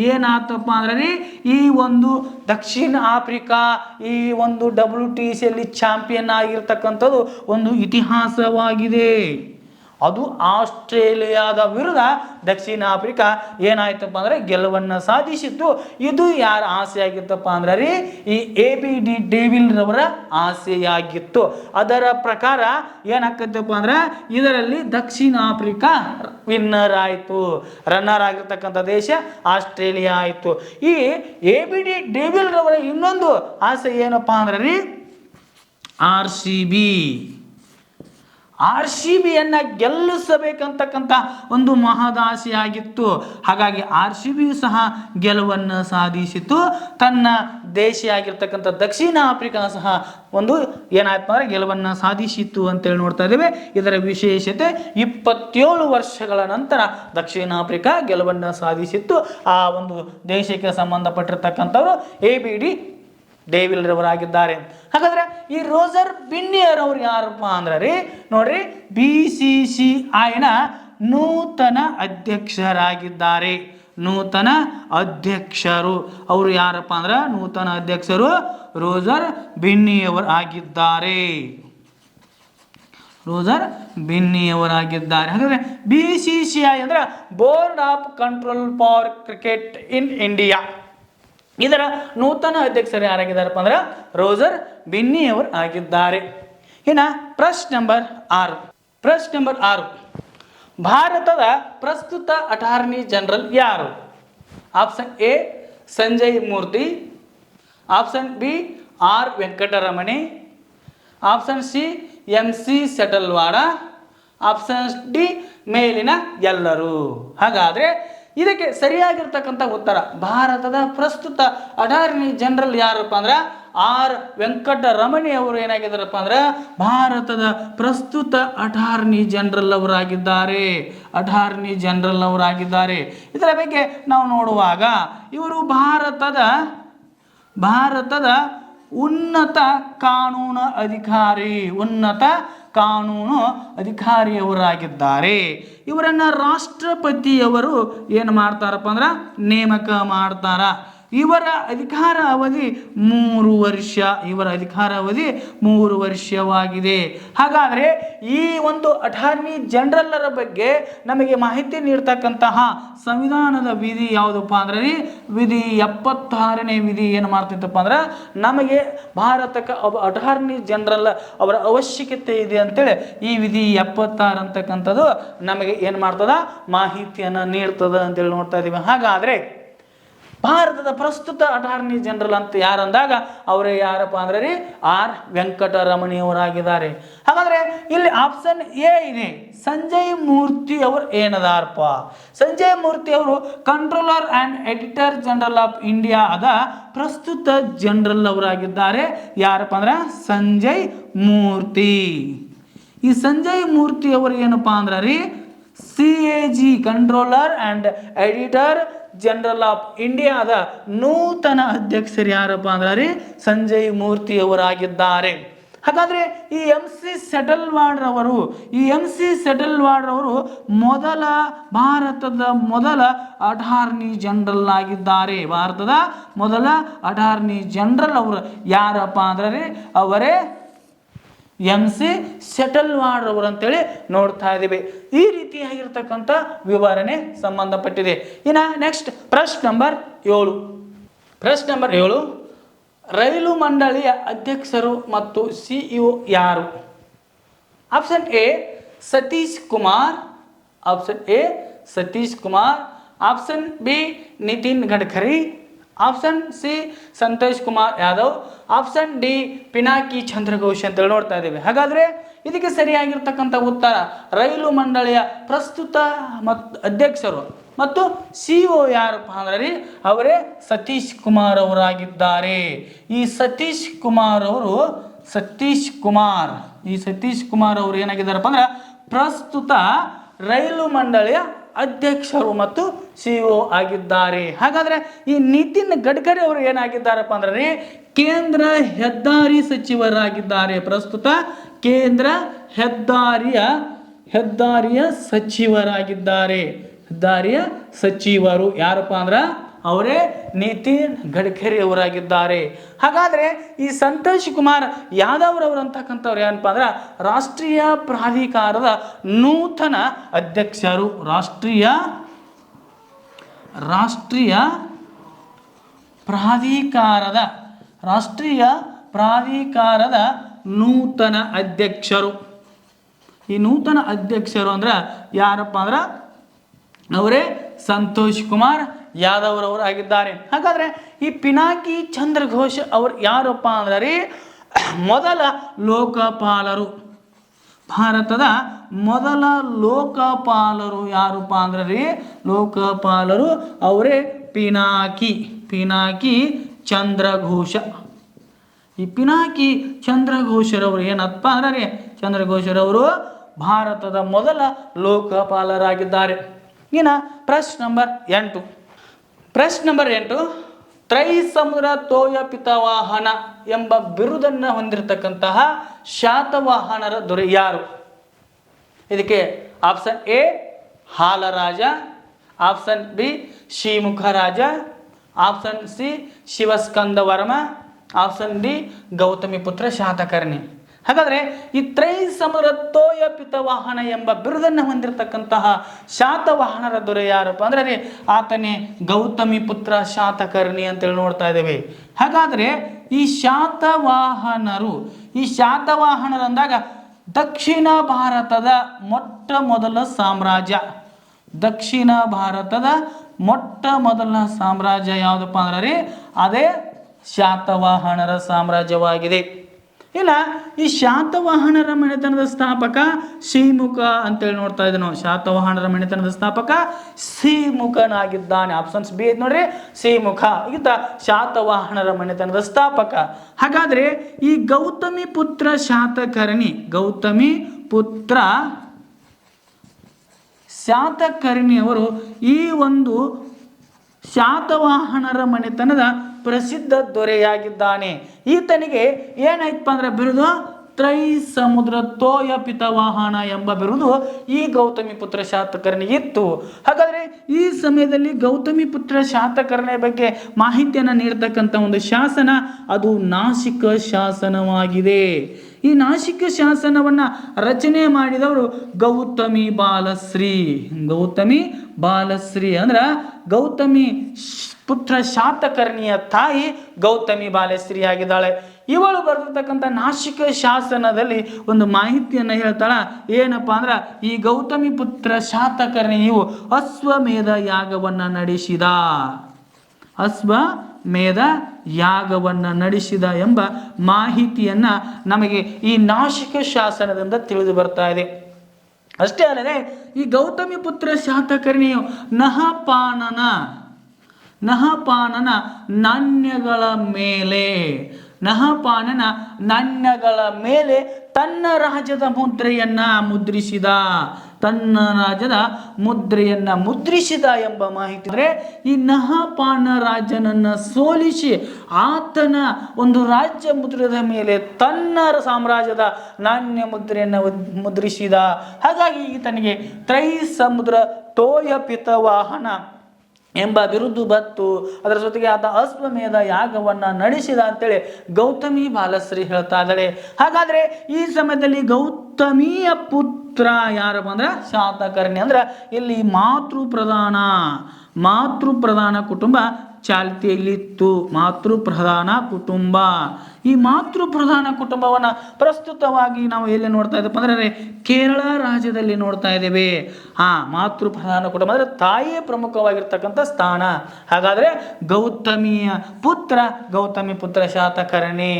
ಏನಾತಪ್ಪ ಅಂದ್ರೆ ರೀ ಈ ಒಂದು ದಕ್ಷಿಣ ಆಫ್ರಿಕಾ ಈ ಒಂದು WTCಯಲ್ಲಿ ಚಾಂಪಿಯನ್ ಆಗಿರ್ತಕ್ಕಂಥದ್ದು ಒಂದು ಇತಿಹಾಸವಾಗಿದೆ. ಅದು ಆಸ್ಟ್ರೇಲಿಯಾದ ವಿರುದ್ಧ ದಕ್ಷಿಣ ಆಫ್ರಿಕಾ ಏನಾಯ್ತಪ್ಪ ಅಂದರೆ ಗೆಲುವನ್ನು ಸಾಧಿಸಿತ್ತು. ಇದು ಯಾರ ಆಸೆಯಾಗಿತ್ತಪ್ಪ ಅಂದ್ರೆ ರೀ ಈ ಎ ಬಿ ಡಿ ಡೇವಿಲ್ ರವರ ಆಸೆಯಾಗಿತ್ತು. ಅದರ ಪ್ರಕಾರ ಏನಾಗ್ತೈತಪ್ಪ ಅಂದ್ರೆ ಇದರಲ್ಲಿ ದಕ್ಷಿಣ ಆಫ್ರಿಕಾ ವಿನ್ನರ್ ಆಯಿತು. ರನ್ನರ್ ಆಗಿರ್ತಕ್ಕಂಥ ದೇಶ ಆಸ್ಟ್ರೇಲಿಯಾ ಆಯಿತು. ಈ ಎ ಬಿ ಡಿ ಡೇವಿಲ್ ರವರ ಇನ್ನೊಂದು ಆಸೆ ಏನಪ್ಪ ಅಂದ್ರೆ ರೀ ಆರ್ ಸಿ ಬಿಯನ್ನು ಗೆಲ್ಲಿಸಬೇಕಂತಕ್ಕಂಥ ಒಂದು ಮಹದಾಸೆಯಾಗಿತ್ತು. ಹಾಗಾಗಿ ಆರ್ ಸಿ ಬಿಯು ಸಹ ಗೆಲುವನ್ನು ಸಾಧಿಸಿತು. ತನ್ನ ದೇಶ ಆಗಿರ್ತಕ್ಕಂಥ ದಕ್ಷಿಣ ಆಫ್ರಿಕಾ ಸಹ ಒಂದು ಏನಾಯ್ತು ಅಂದರೆ ಗೆಲುವನ್ನು ಸಾಧಿಸಿತು ಅಂತೇಳಿ ನೋಡ್ತಾ ಇದ್ದೇವೆ. ಇದರ ವಿಶೇಷತೆ 27 ವರ್ಷಗಳ ನಂತರ ದಕ್ಷಿಣ ಆಫ್ರಿಕಾ ಗೆಲುವನ್ನು ಸಾಧಿಸಿತ್ತು. ಆ ಒಂದು ದೇಶಕ್ಕೆ ಸಂಬಂಧಪಟ್ಟಿರ್ತಕ್ಕಂಥವರು ಎ ಬಿ ಡಿ ಡೇವಿಲ್ ರವರಾಗಿದ್ದಾರೆ. ಹಾಗಾದ್ರೆ ಈ ರೋಜರ್ ಬಿನ್ನಿಯರ್ ಅವರು ಯಾರಪ್ಪ ಅಂದ್ರೆ ರೀ ನೋಡ್ರಿ BCCIನ ನೂತನ ಅಧ್ಯಕ್ಷರಾಗಿದ್ದಾರೆ. ನೂತನ ಅಧ್ಯಕ್ಷರು ಅವರು ಯಾರಪ್ಪ ಅಂದ್ರೆ ನೂತನ ಅಧ್ಯಕ್ಷರು ರೋಜರ್ ಬಿನ್ನಿಯವರು ಆಗಿದ್ದಾರೆ. ರೋಜರ್ ಬಿನ್ನಿಯವರಾಗಿದ್ದಾರೆ. ಹಾಗಾದ್ರೆ BCCI ಅಂದ್ರೆ board of control for cricket in India. ಇದರ ನೂತನ ಅಧ್ಯಕ್ಷರು ಯಾರಾಗಿದ್ದಾರಪ್ಪ ಅಂದ್ರೆ ರೋಜರ್ ಬಿನ್ನಿಯವರು ಆಗಿದ್ದಾರೆ. ಇನ್ನು ಪ್ರಶ್ನೆ ನಂಬರ್ 6 ಭಾರತದ ಪ್ರಸ್ತುತ ಅಟಾರ್ನಿ ಜನರಲ್ ಯಾರು? Option A Sanjay Murthy, option B R Venkataramani, option C MC Setalvad, option D ಮೇಲಿನ ಎಲ್ಲರೂ. ಹಾಗಾದರೆ ಇದಕ್ಕೆ ಸರಿಯಾಗಿರ್ತಕ್ಕಂಥ ಉತ್ತರ ಭಾರತದ ಪ್ರಸ್ತುತ ಅಟಾರ್ನಿ ಜನರಲ್ ಯಾರಪ್ಪ ಅಂದ್ರೆ ಆರ್ ವೆಂಕಟರಮಣಿ ಅವರು ಏನಾಗಿದ್ದಾರಪ್ಪ ಅಂದ್ರೆ ಭಾರತದ ಪ್ರಸ್ತುತ ಅಟಾರ್ನಿ ಜನರಲ್ ಅವರಾಗಿದ್ದಾರೆ. ಇದರ ಬಗ್ಗೆ ನಾವು ನೋಡುವಾಗ ಇವರು ಭಾರತದ ಉನ್ನತ ಕಾನೂನು ಅಧಿಕಾರಿಯವರಾಗಿದ್ದಾರೆ. ಇವರನ್ನು ರಾಷ್ಟ್ರಪತಿಯವರು ಏನು ಮಾಡ್ತಾರಪ್ಪ ಅಂದ್ರೆ ನೇಮಕ ಮಾಡ್ತಾರ. ಇವರ ಅಧಿಕಾರ ಅವಧಿ 3 ವರ್ಷ. ವರ್ಷವಾಗಿದೆ. ಹಾಗಾದರೆ ಈ ಒಂದು ಅಟಾರ್ನಿ ಜನರಲ್ಲರ ಬಗ್ಗೆ ನಮಗೆ ಮಾಹಿತಿ ನೀಡ್ತಕ್ಕಂತಹ ಸಂವಿಧಾನದ ವಿಧಿ ಯಾವುದಪ್ಪ ಅಂದ್ರೆ ವಿಧಿ 76ನೇ ವಿಧಿ ಏನು ಮಾಡ್ತಿತ್ತಪ್ಪ ಅಂದ್ರೆ ನಮಗೆ ಭಾರತಕ್ಕೆ ಅಟಾರ್ನಿ ಜನರಲ್ ಅವರ ಅವಶ್ಯಕತೆ ಇದೆ ಅಂತೇಳಿ ಈ ವಿಧಿ 76 ಅಂತಕ್ಕಂಥದ್ದು ನಮಗೆ ಏನು ಮಾಡ್ತದ ಮಾಹಿತಿಯನ್ನು ನೀಡ್ತದ ಅಂತೇಳಿ ನೋಡ್ತಾ ಇದ್ದೀವಿ. ಹಾಗಾದರೆ ಭಾರತದ ಪ್ರಸ್ತುತ ಅಟಾರ್ನಿ ಜನರಲ್ ಅಂತ ಯಾರಂದಾಗ ಅವರೇ ಯಾರಪ್ಪ ಅಂದ್ರೆ ರೀ ಆರ್ ವೆಂಕಟರಮಣಿ ಅವರಾಗಿದ್ದಾರೆ. ಹಾಗಾದ್ರೆ ಇಲ್ಲಿ ಆಪ್ಷನ್ ಎ ಇದೆ ಸಂಜಯ್ ಮೂರ್ತಿ ಅವರು ಏನದಾರಪ್ಪ? ಸಂಜಯ್ ಮೂರ್ತಿ ಅವರು controller and editor general of India ಅದ ಪ್ರಸ್ತುತ ಜನರಲ್ ಅವರಾಗಿದ್ದಾರೆ. ಯಾರಪ್ಪ ಅಂದ್ರೆ ಸಂಜಯ್ ಮೂರ್ತಿ. ಈ ಸಂಜಯ್ ಮೂರ್ತಿ ಅವರು ಏನಪ್ಪ ಅಂದ್ರೆ ರೀ CAG controller and editor general of ಇಂಡಿಯಾದ ನೂತನ ಅಧ್ಯಕ್ಷರು ಯಾರಪ್ಪ ಅಂದ್ರೆ ರೀ ಸಂಜಯ್ ಮೂರ್ತಿ ಅವರಾಗಿದ್ದಾರೆ. ಹಾಗಾದರೆ ಈ MC ಸೆಟಲ್ವಾಡ್ ರವರು ಭಾರತದ ಮೊದಲ ಅಟಾರ್ನಿ ಜನರಲ್ ಆಗಿದ್ದಾರೆ. ಭಾರತದ ಮೊದಲ ಅಟಾರ್ನಿ ಜನರಲ್ ಅವರು ಯಾರಪ್ಪ ಅಂದ್ರೆ ರೀ ಅವರೇ MC ಸೆಟಲ್ವಾಡ್ ಅವರು ಅಂತೇಳಿ ನೋಡ್ತಾ ಇದ್ದೀವಿ. ಈ ರೀತಿಯಾಗಿರ್ತಕ್ಕಂಥ ವಿವರಣೆ ಸಂಬಂಧಪಟ್ಟಿದೆ. ಇನ್ನು ನೆಕ್ಸ್ಟ್ ಪ್ರಶ್ನೆ ನಂಬರ್ 7 ರೈಲು ಮಂಡಳಿಯ ಅಧ್ಯಕ್ಷರು ಮತ್ತು CEO ಯಾರು? Option A Satish Kumar, option B Nitin Gadkari, option C Santosh Kumar Yadav, option D Pinaki Chandraghosh ಅಂತೇಳಿ ನೋಡ್ತಾ ಇದ್ದೇವೆ. ಹಾಗಾದರೆ ಇದಕ್ಕೆ ಸರಿಯಾಗಿರ್ತಕ್ಕಂಥ ಉತ್ತರ ರೈಲು ಮಂಡಳಿಯ ಪ್ರಸ್ತುತ ಅಧ್ಯಕ್ಷರು ಮತ್ತು CEO ಯಾರಪ್ಪ ಅಂದ್ರೆ ಅವರೇ ಸತೀಶ್ ಕುಮಾರ್ ಅವರಾಗಿದ್ದಾರೆ. ಈ ಸತೀಶ್ ಕುಮಾರ್ ಅವರು ಸತೀಶ್ ಕುಮಾರ್. ಈ ಸತೀಶ್ ಕುಮಾರ್ ಅವರು ಏನಾಗಿದ್ದಾರಪ್ಪ ಅಂದ್ರೆ ಪ್ರಸ್ತುತ ರೈಲು ಮಂಡಳಿಯ ಅಧ್ಯಕ್ಷರು ಮತ್ತು CEO ಆಗಿದ್ದಾರೆ. ಹಾಗಾದ್ರೆ ಈ ನಿತಿನ್ ಗಡ್ಕರಿ ಅವರು ಏನಾಗಿದ್ದಾರಪ್ಪ ಅಂದ್ರೆ ಕೇಂದ್ರ ಹೆದ್ದಾರಿ ಸಚಿವರಾಗಿದ್ದಾರೆ. ಪ್ರಸ್ತುತ ಕೇಂದ್ರ ಹೆದ್ದಾರಿಯ ಸಚಿವರಾಗಿದ್ದಾರೆ. ಹೆದ್ದಾರಿಯ ಸಚಿವರು ಯಾರಪ್ಪ ಅಂದ್ರ ಅವರೇ ನಿತಿನ್ ಗಡ್ಕರಿ ಅವರಾಗಿದ್ದಾರೆ. ಹಾಗಾದ್ರೆ ಈ ಸಂತೋಷ್ ಕುಮಾರ್ ಯಾದವ್ ರವರು ಅಂತಕ್ಕಂಥವ್ರು ಏನಪ್ಪ ಅಂದ್ರೆ ರಾಷ್ಟ್ರೀಯ ಪ್ರಾಧಿಕಾರದ ನೂತನ ಅಧ್ಯಕ್ಷರು. ರಾಷ್ಟ್ರೀಯ ಪ್ರಾಧಿಕಾರದ ನೂತನ ಅಧ್ಯಕ್ಷರು. ಈ ನೂತನ ಅಧ್ಯಕ್ಷರು ಅಂದ್ರೆ ಯಾರಪ್ಪ ಅಂದ್ರೆ ಅವರೇ ಸಂತೋಷ್ ಕುಮಾರ್ ಯಾದವ್ ರವರು ಆಗಿದ್ದಾರೆ. ಹಾಗಾದ್ರೆ ಈ ಪಿನಾಕಿ ಚಂದ್ರ ಘೋಷ್ ಅವರು ಯಾರಪ್ಪ ಅಂದ್ರೆ ಮೊದಲ ಲೋಕಪಾಲರು. ಭಾರತದ ಮೊದಲ ಲೋಕಪಾಲರು ಯಾರಪ್ಪ ಅಂದ್ರೆ ಲೋಕಪಾಲರು ಅವರೇ ಪಿನಾಕಿ ಚಂದ್ರಘೋಷ. ಈ ಪಿನಾಕಿ ಚಂದ್ರಘೋಷರವರು ಏನಪ್ಪ ಅಂದ್ರೆ ಚಂದ್ರಘೋಷರವರು ಭಾರತದ ಮೊದಲ ಲೋಕಪಾಲರಾಗಿದ್ದಾರೆ. ಇನ್ನು ಪ್ರಶ್ನೆ ನಂಬರ್ 8 ತ್ರೈಸಮುದ್ರ ತೋಯ ಪಿತವಾಹನ ಎಂಬ ಬಿರುದನ್ನು ಹೊಂದಿರತಕ್ಕಂತಹ ಶಾತವಾಹನರ ದೊರೆ ಯಾರು? ಇದಕ್ಕೆ option A Halaraja, option B Srimukha Raja, option C Shivaskanda Varma, option D Gautami Putra Satakarni. ಹಾಗಾದ್ರೆ ಈ ತ್ರೈಸಮುದ್ರ ತೋಯ ಪಿತವಾಹನ ಎಂಬ ಬಿರುದನ್ನು ಹೊಂದಿರತಕ್ಕಂತಹ ಶಾತವಾಹನರ ದೊರೆ ಯಾರಪ್ಪ ಅಂದ್ರೆ ಆತನೇ ಗೌತಮಿ ಪುತ್ರ ಶಾತಕರ್ಣಿ ಅಂತೇಳಿ ನೋಡ್ತಾ ಇದ್ದೇವೆ. ಹಾಗಾದ್ರೆ ಈ ಶಾತವಾಹನರು ಅಂದಾಗ ದಕ್ಷಿಣ ಭಾರತದ ಮೊಟ್ಟ ಮೊದಲ ಸಾಮ್ರಾಜ್ಯ ಯಾವುದಪ್ಪ ಅಂದ್ರೆ ಅದೇ ಶಾತವಾಹನರ ಸಾಮ್ರಾಜ್ಯವಾಗಿದೆ. ಇಲ್ಲ ಈ ಶಾತವಾಹನರ ಮನೆತನದ ಸ್ಥಾಪಕ ಶ್ರೀಮುಖ ಅಂತೇಳಿ ನೋಡ್ತಾ ಇದ್ದೀವಿ ನಾವು. ಶಾತವಾಹನರ ಮನೆತನದ ಸ್ಥಾಪಕ ಶ್ರೀಮುಖನಾಗಿದ್ದಾನೆ. ಆಪ್ಷನ್ಸ್ ಬಿ ಐತೆ ನೋಡ್ರಿ, ಶ್ರೀಮುಖ ಇದ್ದ ಶಾತವಾಹನರ ಮನೆತನದ ಸ್ಥಾಪಕ. ಹಾಗಾದ್ರೆ ಈ ಗೌತಮಿ ಪುತ್ರ ಶಾತಕರ್ಣಿ ಅವರು ಈ ಒಂದು ಶಾತವಾಹನರ ಮನೆತನದ ಪ್ರಸಿದ್ಧ ದೊರೆಯಾಗಿದ್ದಾನೆ. ಈತನಿಗೆ ಏನಾಯ್ತಪ್ಪ ಅಂದ್ರೆ ಬಿರುದು ತ್ರೈಸಮುದ್ರ ತೋಯ ಪಿತವಾಹನ ಎಂಬ ಬಿರುದು ಈ ಗೌತಮಿ ಪುತ್ರ ಶಾತಕರ್ಣಿ ಇತ್ತು. ಹಾಗಾದ್ರೆ ಈ ಸಮಯದಲ್ಲಿ ಗೌತಮಿ ಪುತ್ರ ಶಾತಕರ್ಣಿಯ ಬಗ್ಗೆ ಮಾಹಿತಿಯನ್ನು ನೀಡತಕ್ಕಂಥ ಒಂದು ಶಾಸನ ಅದು ನಾಸಿಕ ಶಾಸನವಾಗಿದೆ. ಈ ನಾಸಿಕ ಶಾಸನವನ್ನ ರಚನೆ ಮಾಡಿದವರು ಗೌತಮಿ ಬಾಲಶ್ರೀ ಅಂದ್ರ ಗೌತಮಿ ಪುತ್ರ ಶಾತಕರ್ಣಿಯ ತಾಯಿ ಗೌತಮಿ ಬಾಲಶ್ರೀ ಆಗಿದ್ದಾಳೆ. ಇವಳು ಬರೆದಿರ್ತಕ್ಕಂಥ ನಾಸಿಕ ಶಾಸನದಲ್ಲಿ ಒಂದು ಮಾಹಿತಿಯನ್ನು ಹೇಳ್ತಾಳ. ಏನಪ್ಪಾ ಅಂದ್ರ ಈ ಗೌತಮಿ ಪುತ್ರ ಶಾತಕರ್ಣಿಯು ಅಶ್ವಮೇಧ ಯಾಗವನ್ನ ನಡೆಸಿದ ಎಂಬ ಮಾಹಿತಿಯನ್ನ ನಮಗೆ ಈ ನಾಸಿಕ ಶಾಸನದಿಂದ ತಿಳಿದು ಬರ್ತಾ ಇದೆ. ಅಷ್ಟೇ ಅಲ್ಲದೆ ಈ ಗೌತಮಿ ಪುತ್ರ ಶಾತಕರ್ಣಿಯು ನಹಪಾನನ ನಾಣ್ಯಗಳ ಮೇಲೆ ತನ್ನ ರಾಜ್ಯದ ಮುದ್ರೆಯನ್ನ ಮುದ್ರಿಸಿದ ಎಂಬ ಮಾಹಿತಿ ಅಂದ್ರೆ ಈ ನಹಪಾನ ರಾಜನನ್ನ ಸೋಲಿಸಿ ಆತನ ಒಂದು ರಾಜ್ಯ ಮುದ್ರದ ಮೇಲೆ ತನ್ನ ಸಾಮ್ರಾಜ್ಯದ ನಾಣ್ಯ ಮುದ್ರೆಯನ್ನ ಮುದ್ರಿಸಿದ. ಹಾಗಾಗಿ ಈತನಿಗೆ ತ್ರೈಸಮುದ್ರ ತೋಯ ಪಿತವಾಹನ ಎಂಬ ಬಿರುದು ಬತ್ತು. ಅದರ ಜೊತೆಗೆ ಆತ ಅಶ್ವಮೇಧ ಯಾಗವನ್ನ ನಡೆಸಿದ ಅಂತೇಳಿ ಗೌತಮಿ ಬಾಲಶ್ರೀ ಹೇಳ್ತಾ ಇದ್ದಾಳೆ. ಹಾಗಾದ್ರೆ ಈ ಸಮಯದಲ್ಲಿ ಗೌತಮಿಯ ಪುತ್ರ ಯಾರಪ್ಪ ಅಂದ್ರೆ ಶಾತಕರ್ಣಿ. ಅಂದ್ರೆ ಇಲ್ಲಿ ಮಾತೃಪ್ರಧಾನ ಕುಟುಂಬ ಚಾಲ್ತಿಯಲ್ಲಿತ್ತು. ಮಾತೃಪ್ರಧಾನ ಕುಟುಂಬ. ಈ ಮಾತೃಪ್ರಧಾನ ಕುಟುಂಬವನ್ನ ಪ್ರಸ್ತುತವಾಗಿ ನಾವು ಎಲ್ಲಿ ನೋಡ್ತಾ ಇದ್ದೇವೆ ಅಂದ್ರೆ ಕೇರಳ ರಾಜ್ಯದಲ್ಲಿ ನೋಡ್ತಾ ಇದ್ದೇವೆ. ಮಾತೃಪ್ರಧಾನ ಕುಟುಂಬ ಅಂದ್ರೆ ತಾಯಿಯೇ ಪ್ರಮುಖವಾಗಿರ್ತಕ್ಕಂಥ ಸ್ಥಾನ. ಹಾಗಾದ್ರೆ ಗೌತಮಿ ಪುತ್ರ ಶಾತಕರ್ಣಿ.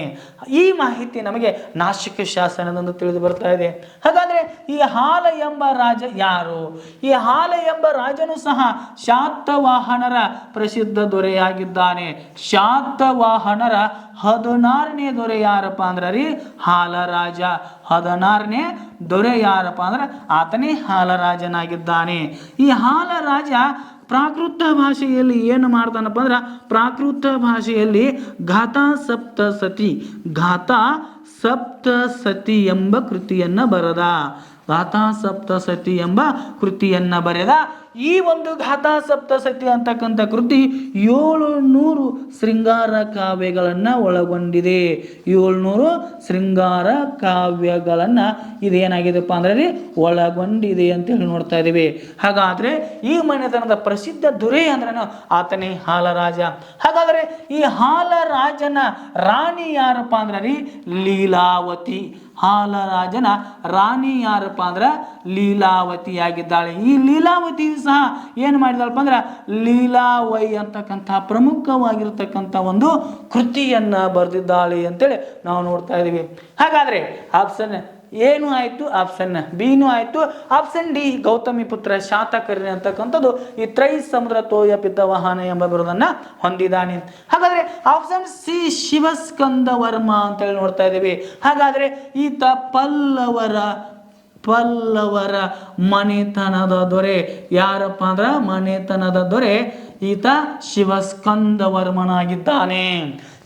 ಈ ಮಾಹಿತಿ ನಮಗೆ ನಾಸಿಕ ಶಾಸನದಿಂದ ತಿಳಿದು ಬರ್ತಾ ಇದೆ. ಹಾಗಾದ್ರೆ ಈ ಹಾಲ ಎಂಬ ರಾಜ ಯಾರು? ಈ ಹಾಲ ಎಂಬ ರಾಜನು ಸಹ ಶಾತವಾಹನರ ಪ್ರಸಿದ್ಧ ದೊರೆಯಾಗಿದ್ದಾನೆ. ಶಾತವಾಹನರ 16ನೇ ದೊರೆ ಯಾರಪ್ಪ ಅಂದ್ರೆ ರೀ ಹಾಲರಾಜ. 16ನೇ ದೊರೆ ಯಾರಪ್ಪ ಅಂದ್ರೆ ಆತನೇ ಹಾಲರಾಜನಾಗಿದ್ದಾನೆ. ಈ ಹಾಲರಾಜ ಪ್ರಾಕೃತ ಭಾಷೆಯಲ್ಲಿ ಏನು ಮಾಡ್ತಾನಪ್ಪ ಅಂದ್ರೆ ಪ್ರಾಕೃತ ಭಾಷೆಯಲ್ಲಿ ಗಾಥಾ ಸಪ್ತಸತಿ ಎಂಬ ಕೃತಿಯನ್ನು ಬರೆದ. ಗಾಥಾ ಸಪ್ತಸತಿ ಎಂಬ ಕೃತಿಯನ್ನು ಬರೆದ. ಈ ಒಂದು ಗಾಥಾ ಸಪ್ತಸತಿ ಅಂತಕ್ಕಂಥ ಕೃತಿ 700 ಶೃಂಗಾರ ಕಾವ್ಯಗಳನ್ನು ಒಳಗೊಂಡಿದೆ. 700 ಶೃಂಗಾರ ಕಾವ್ಯಗಳನ್ನು ಇದೇನಾಗಿದೆಪ್ಪ ಅಂದ್ರೆ ರೀ ಒಳಗೊಂಡಿದೆ ಅಂತೇಳಿ ನೋಡ್ತಾ ಇದ್ದೀವಿ. ಹಾಗಾದರೆ ಈ ಮನೆತನದ ಪ್ರಸಿದ್ಧ ದೊರೆ ಅಂದ್ರೇನು ಆತನೇ ಹಾಲರಾಜ. ಹಾಗಾದರೆ ಈ ಹಾಲರಾಜನ ರಾಣಿ ಯಾರಪ್ಪ ಅಂದ್ರೆ ರೀ ಲೀಲಾವತಿ. ಹಾಲರಾಜನ ರಾಣಿ ಯಾರಪ್ಪ ಅಂದ್ರೆ ಲೀಲಾವತಿಯಾಗಿದ್ದಾಳೆ. ಈ ಲೀಲಾವತಿ ಸಹ ಏನು ಮಾಡಿದಾಳಪ್ಪ ಅಂದ್ರೆ ಲೀಲಾವೈ ಅಂತಕ್ಕಂಥ ಪ್ರಮುಖವಾಗಿರ್ತಕ್ಕಂಥ ಒಂದು ಕೃತಿಯನ್ನ ಬರೆದಿದ್ದಾಳೆ ಅಂತೇಳಿ ನಾವು ನೋಡ್ತಾ ಇದ್ದೀವಿ. ಹಾಗಾದ್ರೆ ಆಪ್ಷನ್ ಏನು ಆಯಿತು, ಆಪ್ಷನ್ ಬಿನೂ ಆಯಿತು. ಆಪ್ಷನ್ ಡಿ ಗೌತಮಿ ಪುತ್ರ ಶಾತಕರ್ಣಿ ಅಂತಕ್ಕಂಥದ್ದು ಈ ತ್ರೈಸಮುದ್ರ ತೋಯ ಪಿತವಾಹನ ಎಂಬ ಬಿರುದನ್ನು ಹೊಂದಿದ್ದಾನೆ. ಹಾಗಾದರೆ ಆಪ್ಷನ್ ಸಿ ಶಿವಸ್ಕಂದ ವರ್ಮ ಅಂತೇಳಿ ನೋಡ್ತಾ ಇದ್ದೀವಿ. ಹಾಗಾದರೆ ಈತ ಪಲ್ಲವರ ಮನೆತನದ ದೊರೆ ಯಾರಪ್ಪ ಅಂದ್ರೆ ಮನೆತನದ ದೊರೆ ಈತ ಶಿವಸ್ಕಂದ ವರ್ಮನಾಗಿದ್ದಾನೆ.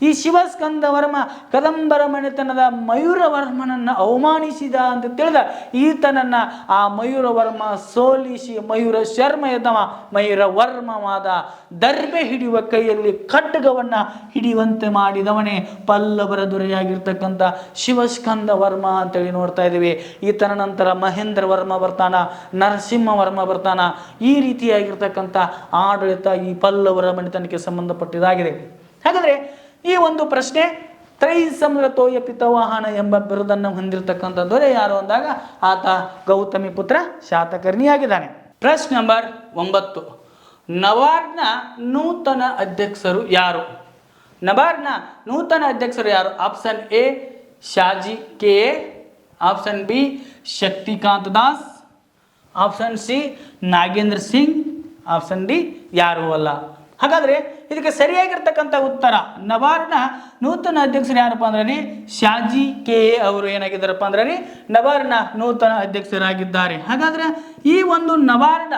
ಈ ಶಿವಸ್ಕಂದ ವರ್ಮ ಕದಂಬರ ಮನೆತನದ ಮಯೂರವರ್ಮನನ್ನು ಅವಮಾನಿಸಿದ ಅಂತ ತಿಳಿದ ಈತನನ್ನ ಆ ಮಯೂರವರ್ಮ ಸೋಲಿಸಿ ಮಯೂರ ಶರ್ಮ ಎದ್ದವ ಮಯೂರವರ್ಮವಾದ. ದರ್ಬೆ ಹಿಡಿಯುವ ಕೈಯಲ್ಲಿ ಖಡ್ಗವನ್ನು ಹಿಡಿಯುವಂತೆ ಮಾಡಿದವನೇ ಪಲ್ಲವರ ದೊರೆಯಾಗಿರ್ತಕ್ಕಂಥ ಶಿವಸ್ಕಂದ ವರ್ಮ ಅಂತೇಳಿ ನೋಡ್ತಾ ಇದ್ದೀವಿ. ಈತನ ನಂತರ ಮಹೇಂದ್ರ ವರ್ಮ ಬರ್ತಾನ, ನರಸಿಂಹ ವರ್ಮ ಬರ್ತಾನ. ಈ ರೀತಿಯಾಗಿರ್ತಕ್ಕಂಥ ಆಡಳಿತ ಈ ಪಲ್ಲವರ ಮನೆತನಕ್ಕೆ ಸಂಬಂಧಪಟ್ಟಿದ್ದಾಗಿದೆ. ಹಾಗಾದರೆ ಈ ಒಂದು ಪ್ರಶ್ನೆ ತ್ರೈಸಮುದ್ರ ತೋಯ ಪಿತವಾಹನ ಎಂಬ ಬಿರುದನ್ನು ಹೊಂದಿರತಕ್ಕಂಥ ದೊರೆ ಯಾರು ಅಂದಾಗ ಆತ ಗೌತಮಿ ಪುತ್ರ ಶಾತಕರ್ಣಿಯಾಗಿದ್ದಾನೆ. ಪ್ರಶ್ನೆ ನಂಬರ್ 9, ನಬಾರ್ಡ್ನ ನೂತನ ಅಧ್ಯಕ್ಷರು ಯಾರು? ನಬಾರ್ಡ್ನ ನೂತನ ಅಧ್ಯಕ್ಷರು ಯಾರು? Option A Shaji K A, option B Shaktikanta Das, option C Nagendra Singh, option D ಯಾರೂ ಅಲ್ಲ. ಹಾಗಾದರೆ ಇದಕ್ಕೆ ಸರಿಯಾಗಿರ್ತಕ್ಕಂಥ ಉತ್ತರ ನಬಾರ್ಡ್ನ ನೂತನ ಅಧ್ಯಕ್ಷರು ಯಾರಪ್ಪ ಅಂದ್ರೆ ರೀ ಶಾಜಿ ಕೆ ಎ ಅವರು ಏನಾಗಿದ್ದಾರಪ್ಪ ಅಂದ್ರೆ ರೀ ನಬಾರ್ಡ್ನ ನೂತನ ಅಧ್ಯಕ್ಷರಾಗಿದ್ದಾರೆ. ಹಾಗಾದರೆ ಈ ಒಂದು ನಬಾರ್ಡ್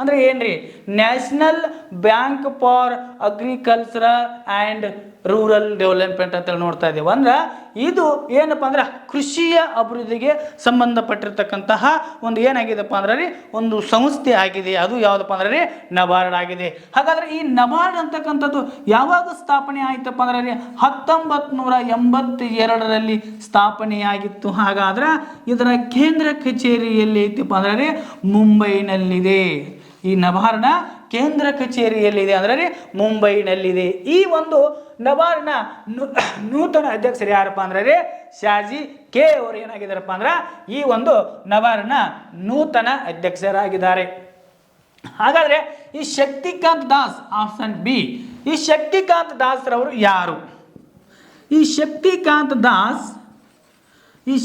ಅಂದರೆ ಏನ್ರಿ national bank for agricultural and rural development ಅಂತೇಳಿ ನೋಡ್ತಾ ಇದ್ದೀವಿ. ಅಂದ್ರೆ ಇದು ಏನಪ್ಪ ಅಂದ್ರೆ ಕೃಷಿಯ ಅಭಿವೃದ್ಧಿಗೆ ಸಂಬಂಧಪಟ್ಟಿರ್ತಕ್ಕಂತಹ ಒಂದು ಏನಾಗಿದೆಪ್ಪ ಅಂದ್ರೆ ರೀ ಒಂದು ಸಂಸ್ಥೆ ಆಗಿದೆ. ಅದು ಯಾವುದಪ್ಪ ಅಂದ್ರೆ ರೀ ನಬಾರ್ಡ್ ಆಗಿದೆ. ಹಾಗಾದರೆ ಈ ನಬಾರ್ಡ್ ಅಂತಕ್ಕಂಥದ್ದು ಯಾವಾಗ ಸ್ಥಾಪನೆ ಆಯ್ತಪ್ಪ ಅಂದ್ರೆ ರೀ 1982ರಲ್ಲಿ ಸ್ಥಾಪನೆಯಾಗಿತ್ತು. ಹಾಗಾದ್ರೆ ಇದರ ಕೇಂದ್ರ ಕಚೇರಿ ಎಲ್ಲಿ ಐತಿಪ್ಪ ಅಂದ್ರೆ ರೀ ಮುಂಬೈನಲ್ಲಿದೆ. ಈ ನಬಾರ್ಡ್ನ ಕೇಂದ್ರ ಕಚೇರಿ ಎಲ್ಲಿದೆ ಅಂದ್ರೆ ರೀ ಮುಂಬೈನಲ್ಲಿದೆ. ಈ ಒಂದು ನಬಾರ್ಡ್ನ ನೂತನ ಅಧ್ಯಕ್ಷರು ಯಾರಪ್ಪ ಅಂದ್ರೆ ರೀ ಶಾಜಿ ಕೆ ಅವರು ಏನಾಗಿದ್ದಾರಪ್ಪ ಅಂದ್ರೆ ಈ ಒಂದು ನಬಾರ್ಡ್ನ ನೂತನ ಅಧ್ಯಕ್ಷರಾಗಿದ್ದಾರೆ. ಹಾಗಾದರೆ ಈ ಶಕ್ತಿಕಾಂತ್ ದಾಸ್ ಆಪ್ಷನ್ ಬಿ, ಈ ಶಕ್ತಿಕಾಂತ್ ದಾಸ್ರವರು ಯಾರು? ಈ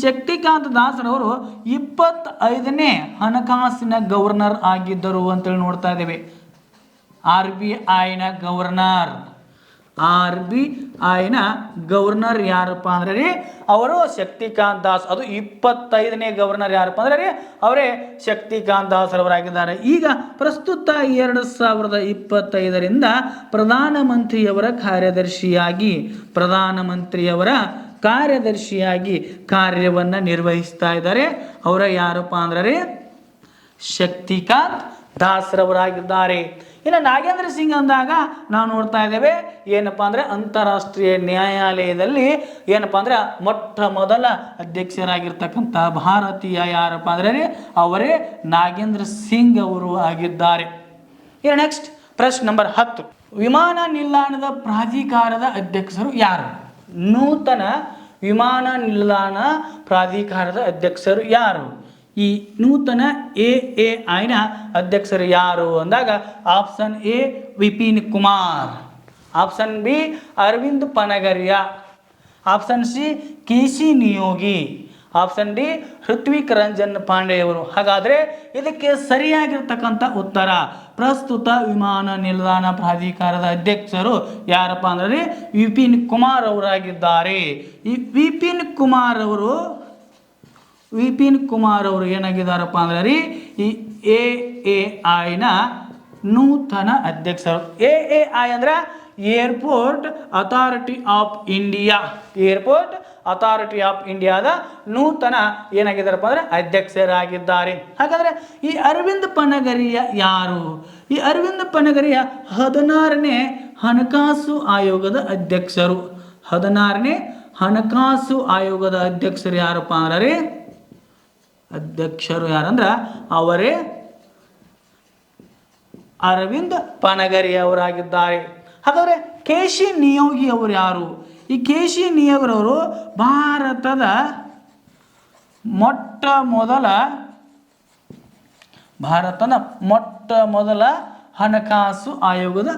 ಶಕ್ತಿಕಾಂತ್ ದಾಸ್ರವರು 25ನೇ ಹಣಕಾಸಿನ ಗವರ್ನರ್ ಆಗಿದ್ದರು ಅಂತೇಳಿ ನೋಡ್ತಾ ಇದ್ದೇವೆ. RBIನ ಗವರ್ನರ್ ಯಾರಪ್ಪ ಅಂದ್ರೆ ರೀ ಅವರು ಶಕ್ತಿಕಾಂತ್ ದಾಸ್. ಅದು 25ನೇ ಗವರ್ನರ್ ಯಾರಪ್ಪ ಅಂದ್ರೆ ರೀ ಅವರೇ ಶಕ್ತಿಕಾಂತ್ ದಾಸ್ ಅವರಾಗಿದ್ದಾರೆ. ಈಗ ಪ್ರಸ್ತುತ 2025ರಿಂದ ಪ್ರಧಾನಮಂತ್ರಿಯವರ ಕಾರ್ಯದರ್ಶಿಯಾಗಿ ಕಾರ್ಯವನ್ನು ನಿರ್ವಹಿಸ್ತಾ ಇದ್ದಾರೆ. ಅವರ ಯಾರಪ್ಪ ಅಂದ್ರೆ ರೀ ಶಕ್ತಿಕಾಂತ್ ದಾಸ್ರವರಾಗಿದ್ದಾರೆ. ಇನ್ನು ನಾಗೇಂದ್ರ ಸಿಂಗ್ ಅಂದಾಗ ನಾವು ನೋಡ್ತಾ ಇದ್ದೇವೆ ಏನಪ್ಪ ಅಂದರೆ ಅಂತಾರಾಷ್ಟ್ರೀಯ ನ್ಯಾಯಾಲಯದಲ್ಲಿ ಏನಪ್ಪ ಅಂದರೆ ಮೊಟ್ಟ ಮೊದಲ ಅಧ್ಯಕ್ಷರಾಗಿರ್ತಕ್ಕಂಥ ಭಾರತೀಯ ಯಾರಪ್ಪ ಅಂದರೆ ರೀ ಅವರೇ ನಾಗೇಂದ್ರ ಸಿಂಗ್ ಅವರು ಆಗಿದ್ದಾರೆ. ಇನ್ನು ನೆಕ್ಸ್ಟ್ ಪ್ರಶ್ನೆ ನಂಬರ್ 10, ವಿಮಾನ ನಿಲ್ದಾಣದ ಪ್ರಾಧಿಕಾರದ ಅಧ್ಯಕ್ಷರು ಯಾರು? ನೂತನ ವಿಮಾನ ನಿಲ್ದಾಣ ಪ್ರಾಧಿಕಾರದ ಅಧ್ಯಕ್ಷರು ಯಾರು? ಈ ನೂತನ AAIನ ಅಧ್ಯಕ್ಷರು ಯಾರು ಅಂದಾಗ option A Vipin Kumar, option B Arvind Panagariya, option C KC Niyogi, option D Rithvik Ranjan Pandey ಅವರು. ಹಾಗಾದರೆ ಇದಕ್ಕೆ ಸರಿಯಾಗಿರ್ತಕ್ಕಂಥ ಉತ್ತರ ಪ್ರಸ್ತುತ ವಿಮಾನ ನಿಲ್ದಾಣ ಪ್ರಾಧಿಕಾರದ ಅಧ್ಯಕ್ಷರು ಯಾರಪ್ಪ ಅಂದರೆ ವಿಪಿನ್ ಕುಮಾರ್ ಅವರಾಗಿದ್ದಾರೆ. ಈ ವಿಪಿನ್ ಕುಮಾರ್ ಅವರು ಏನಾಗಿದ್ದಾರಪ್ಪ ಅಂದ್ರೆ ರೀ ಈ AAIನ ನೂತನ ಅಧ್ಯಕ್ಷರು. AAI ಅಂದ್ರೆ ಏರ್ಪೋರ್ಟ್ ಅಥಾರಿಟಿ ಆಫ್ ಇಂಡಿಯಾದ ನೂತನ ಏನಾಗಿದ್ದಾರಪ್ಪ ಅಂದರೆ ಅಧ್ಯಕ್ಷರಾಗಿದ್ದಾರೆ. ಹಾಗಾದರೆ ಈ ಅರವಿಂದ್ ಪನಗರಿಯ ಯಾರು? ಈ ಅರವಿಂದ್ ಪನಗರಿಯ 16ನೇ ಹಣಕಾಸು ಆಯೋಗದ ಅಧ್ಯಕ್ಷರು. 16ನೇ ಹಣಕಾಸು ಆಯೋಗದ ಅಧ್ಯಕ್ಷರು ಯಾರಪ್ಪ ಅಂದ್ರೆ ಅಧ್ಯಕ್ಷರು ಯಾರಂದ್ರೆ ಅವರೇ ಅರವಿಂದ್ ಪನಗರಿ ಅವರಾಗಿದ್ದಾರೆ. ಹಾಗಾದರೆ KC ನಿಯೋಗಿ ಅವರು ಯಾರು? ಈ KC ನಿಯೋಗಿರವರು ಭಾರತದ ಮೊಟ್ಟ ಮೊದಲ ಹಣಕಾಸು ಆಯೋಗದ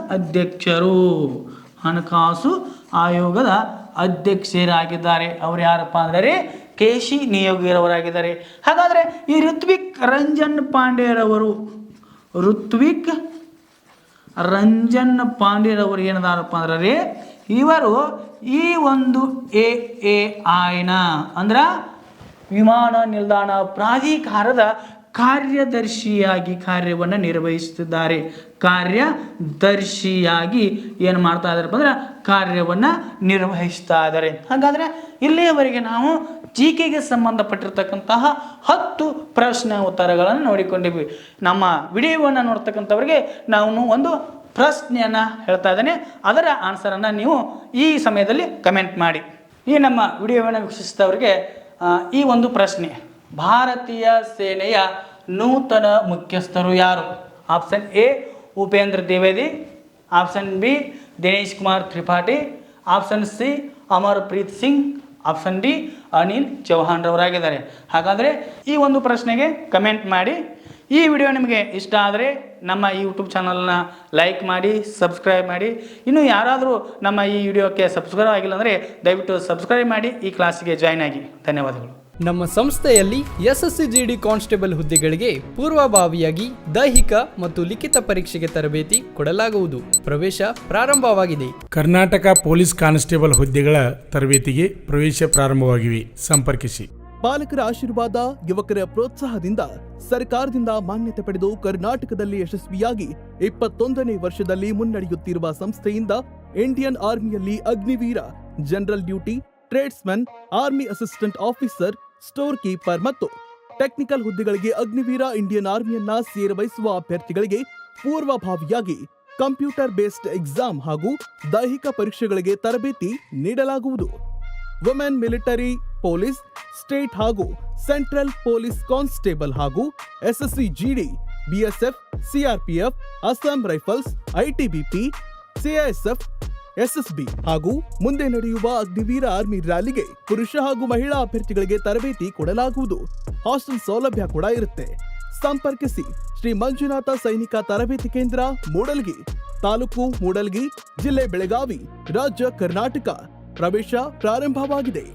ಅಧ್ಯಕ್ಷರಾಗಿದ್ದಾರೆ. ಅವರು ಯಾರಪ್ಪ ಅಂದರೆ KC ನಿಯೋಗಿರವರಾಗಿದ್ದಾರೆ. ಹಾಗಾದರೆ ಈ ಋತ್ವಿಕ್ ರಂಜನ್ ಪಾಂಡೆರವರು ಏನದಾರಪ್ಪ ಅಂದ್ರೆ ಇವರು ಈ ಒಂದು AAIನ ಅಂದ್ರೆ ವಿಮಾನ ನಿಲ್ದಾಣ ಪ್ರಾಧಿಕಾರದ ಕಾರ್ಯದರ್ಶಿಯಾಗಿ ಕಾರ್ಯವನ್ನು ನಿರ್ವಹಿಸುತ್ತಿದ್ದಾರೆ. ಏನು ಮಾಡ್ತಾ ಇದ್ದಾರಪ್ಪ ಅಂದ್ರೆ ಕಾರ್ಯವನ್ನು ನಿರ್ವಹಿಸ್ತಾ ಇದ್ದಾರೆ. ಹಾಗಾದರೆ ಇಲ್ಲಿಯವರೆಗೆ ನಾವು GKಗೆ ಸಂಬಂಧಪಟ್ಟಿರ್ತಕ್ಕಂತಹ 10 ಪ್ರಶ್ನೆ ಉತ್ತರಗಳನ್ನು ನೋಡಿಕೊಂಡಿವಿ. ನಮ್ಮ ವಿಡಿಯೋವನ್ನು ನೋಡ್ತಕ್ಕಂಥವ್ರಿಗೆ ನಾವು ಒಂದು ಪ್ರಶ್ನೆಯನ್ನು ಹೇಳ್ತಾ ಇದ್ದೇನೆ, ಅದರ ಆನ್ಸರನ್ನು ನೀವು ಈ ಸಮಯದಲ್ಲಿ ಕಮೆಂಟ್ ಮಾಡಿ. ಈ ನಮ್ಮ ವಿಡಿಯೋವನ್ನು ವೀಕ್ಷಿಸಿದವರಿಗೆ ಈ ಒಂದು ಪ್ರಶ್ನೆ, ಭಾರತೀಯ ಸೇನೆಯ ನೂತನ ಮುಖ್ಯಸ್ಥರು ಯಾರು? Option A Upendra Dwivedi, option B Dinesh Kumar Tripathi, option C Amarpreet Singh, option D Anil Chauhan ರವರಾಗಿದ್ದಾರೆ. ಹಾಗಾದರೆ ಈ ಒಂದು ಪ್ರಶ್ನೆಗೆ ಕಮೆಂಟ್ ಮಾಡಿ. ಈ ವಿಡಿಯೋ ನಿಮಗೆ ಇಷ್ಟ ಆದರೆ ನಮ್ಮ ಈ ಯೂಟ್ಯೂಬ್ ಚಾನಲ್ನ ಲೈಕ್ ಮಾಡಿ, ಸಬ್ಸ್ಕ್ರೈಬ್ ಮಾಡಿ. ಇನ್ನು ಯಾರಾದರೂ ನಮ್ಮ ಈ ವಿಡಿಯೋಕ್ಕೆ ಸಬ್ಸ್ಕ್ರೈಬ್ ಆಗಿಲ್ಲ ಅಂದರೆ ದಯವಿಟ್ಟು ಸಬ್ಸ್ಕ್ರೈಬ್ ಮಾಡಿ ಈ ಕ್ಲಾಸಿಗೆ ಜಾಯ್ನ್ ಆಗಿ. ಧನ್ಯವಾದಗಳು. ನಮ್ಮ ಸಂಸ್ಥೆಯಲ್ಲಿ SSC GD ಕಾನ್ಸ್ಟೇಬಲ್ ಹುದ್ದೆಗಳಿಗೆ ಪೂರ್ವಭಾವಿಯಾಗಿ ದೈಹಿಕ ಮತ್ತು ಲಿಖಿತ ಪರೀಕ್ಷೆಗೆ ತರಬೇತಿ ಕೊಡಲಾಗುವುದು. ಪ್ರವೇಶ ಪ್ರಾರಂಭವಾಗಿದೆ. ಕರ್ನಾಟಕ ಪೊಲೀಸ್ ಕಾನ್ಸ್ಟೇಬಲ್ ಹುದ್ದೆಗಳ ತರಬೇತಿಗೆ ಪ್ರವೇಶ ಪ್ರಾರಂಭವಾಗಿವೆ. ಸಂಪರ್ಕಿಸಿ. ಪಾಲಕರ ಆಶೀರ್ವಾದ, ಯುವಕರ ಪ್ರೋತ್ಸಾಹದಿಂದ ಸರ್ಕಾರದಿಂದ ಮಾನ್ಯತೆ ಪಡೆದು ಕರ್ನಾಟಕದಲ್ಲಿ ಯಶಸ್ವಿಯಾಗಿ 21ನೇ ವರ್ಷದಲ್ಲಿ ಮುನ್ನಡೆಯುತ್ತಿರುವ ಸಂಸ್ಥೆಯಿಂದ ಇಂಡಿಯನ್ ಆರ್ಮಿಯಲ್ಲಿ Agniveer, general duty, tradesman, army assistant officer, store keeper ಮತ್ತು ಟೆಕ್ನಿಕಲ್ ಹುದ್ದೆಗಳಿಗೆ ಅಗ್ನಿವೀರ ಇಂಡಿಯನ್ ಆರ್ಮಿಯನ್ನ ಸೇರಬಯಸುವ ಅಭ್ಯರ್ಥಿಗಳಿಗೆ ಪೂರ್ವಭಾವಿಯಾಗಿ ಕಂಪ್ಯೂಟರ್ ಬೇಸ್ಡ್ ಎಕ್ಸಾಮ್ ಹಾಗೂ ದೈಹಿಕ ಪರೀಕ್ಷೆಗಳಿಗೆ ತರಬೇತಿ ನೀಡಲಾಗುವುದು. ವುಮೆನ್ ಮಿಲಿಟರಿ, ಪೊಲೀಸ್, ಸ್ಟೇಟ್ ಹಾಗೂ ಸೆಂಟ್ರಲ್ ಪೊಲೀಸ್ ಕಾನ್ಸ್ಟೇಬಲ್ ಹಾಗೂ SSC GD, BSF, CRPF, Assam rifles, ITBP, CISF, SSB ಹಾಗೂ ಮುಂದೆ ನಡೆಯುವ ಅಗ್ನಿವೀರ ಆರ್ಮಿ ರ್ಯಾಲಿಗೆ ಪುರುಷ ಹಾಗೂ ಮಹಿಳಾ ಅಭ್ಯರ್ಥಿಗಳಿಗೆ ತರಬೇತಿ ಕೊಡಲಾಗುವುದು. ಹಾಸ್ಟೆಲ್ ಸೌಲಭ್ಯ ಕೂಡ ಇರುತ್ತೆ. ಸಂಪರ್ಕಿಸಿ ಶ್ರೀ ಮಂಜುನಾಥ ಸೈನಿಕ ತರಬೇತಿ ಕೇಂದ್ರ, ಮೂಡಲ್ಗಿ, ತಾಲೂಕು ಮೂಡಲ್ಗಿ, ಜಿಲ್ಲೆ ಬೆಳಗಾವಿ, ರಾಜ್ಯ ಕರ್ನಾಟಕ. ಪ್ರವೇಶ ಪ್ರಾರಂಭವಾಗಿದೆ.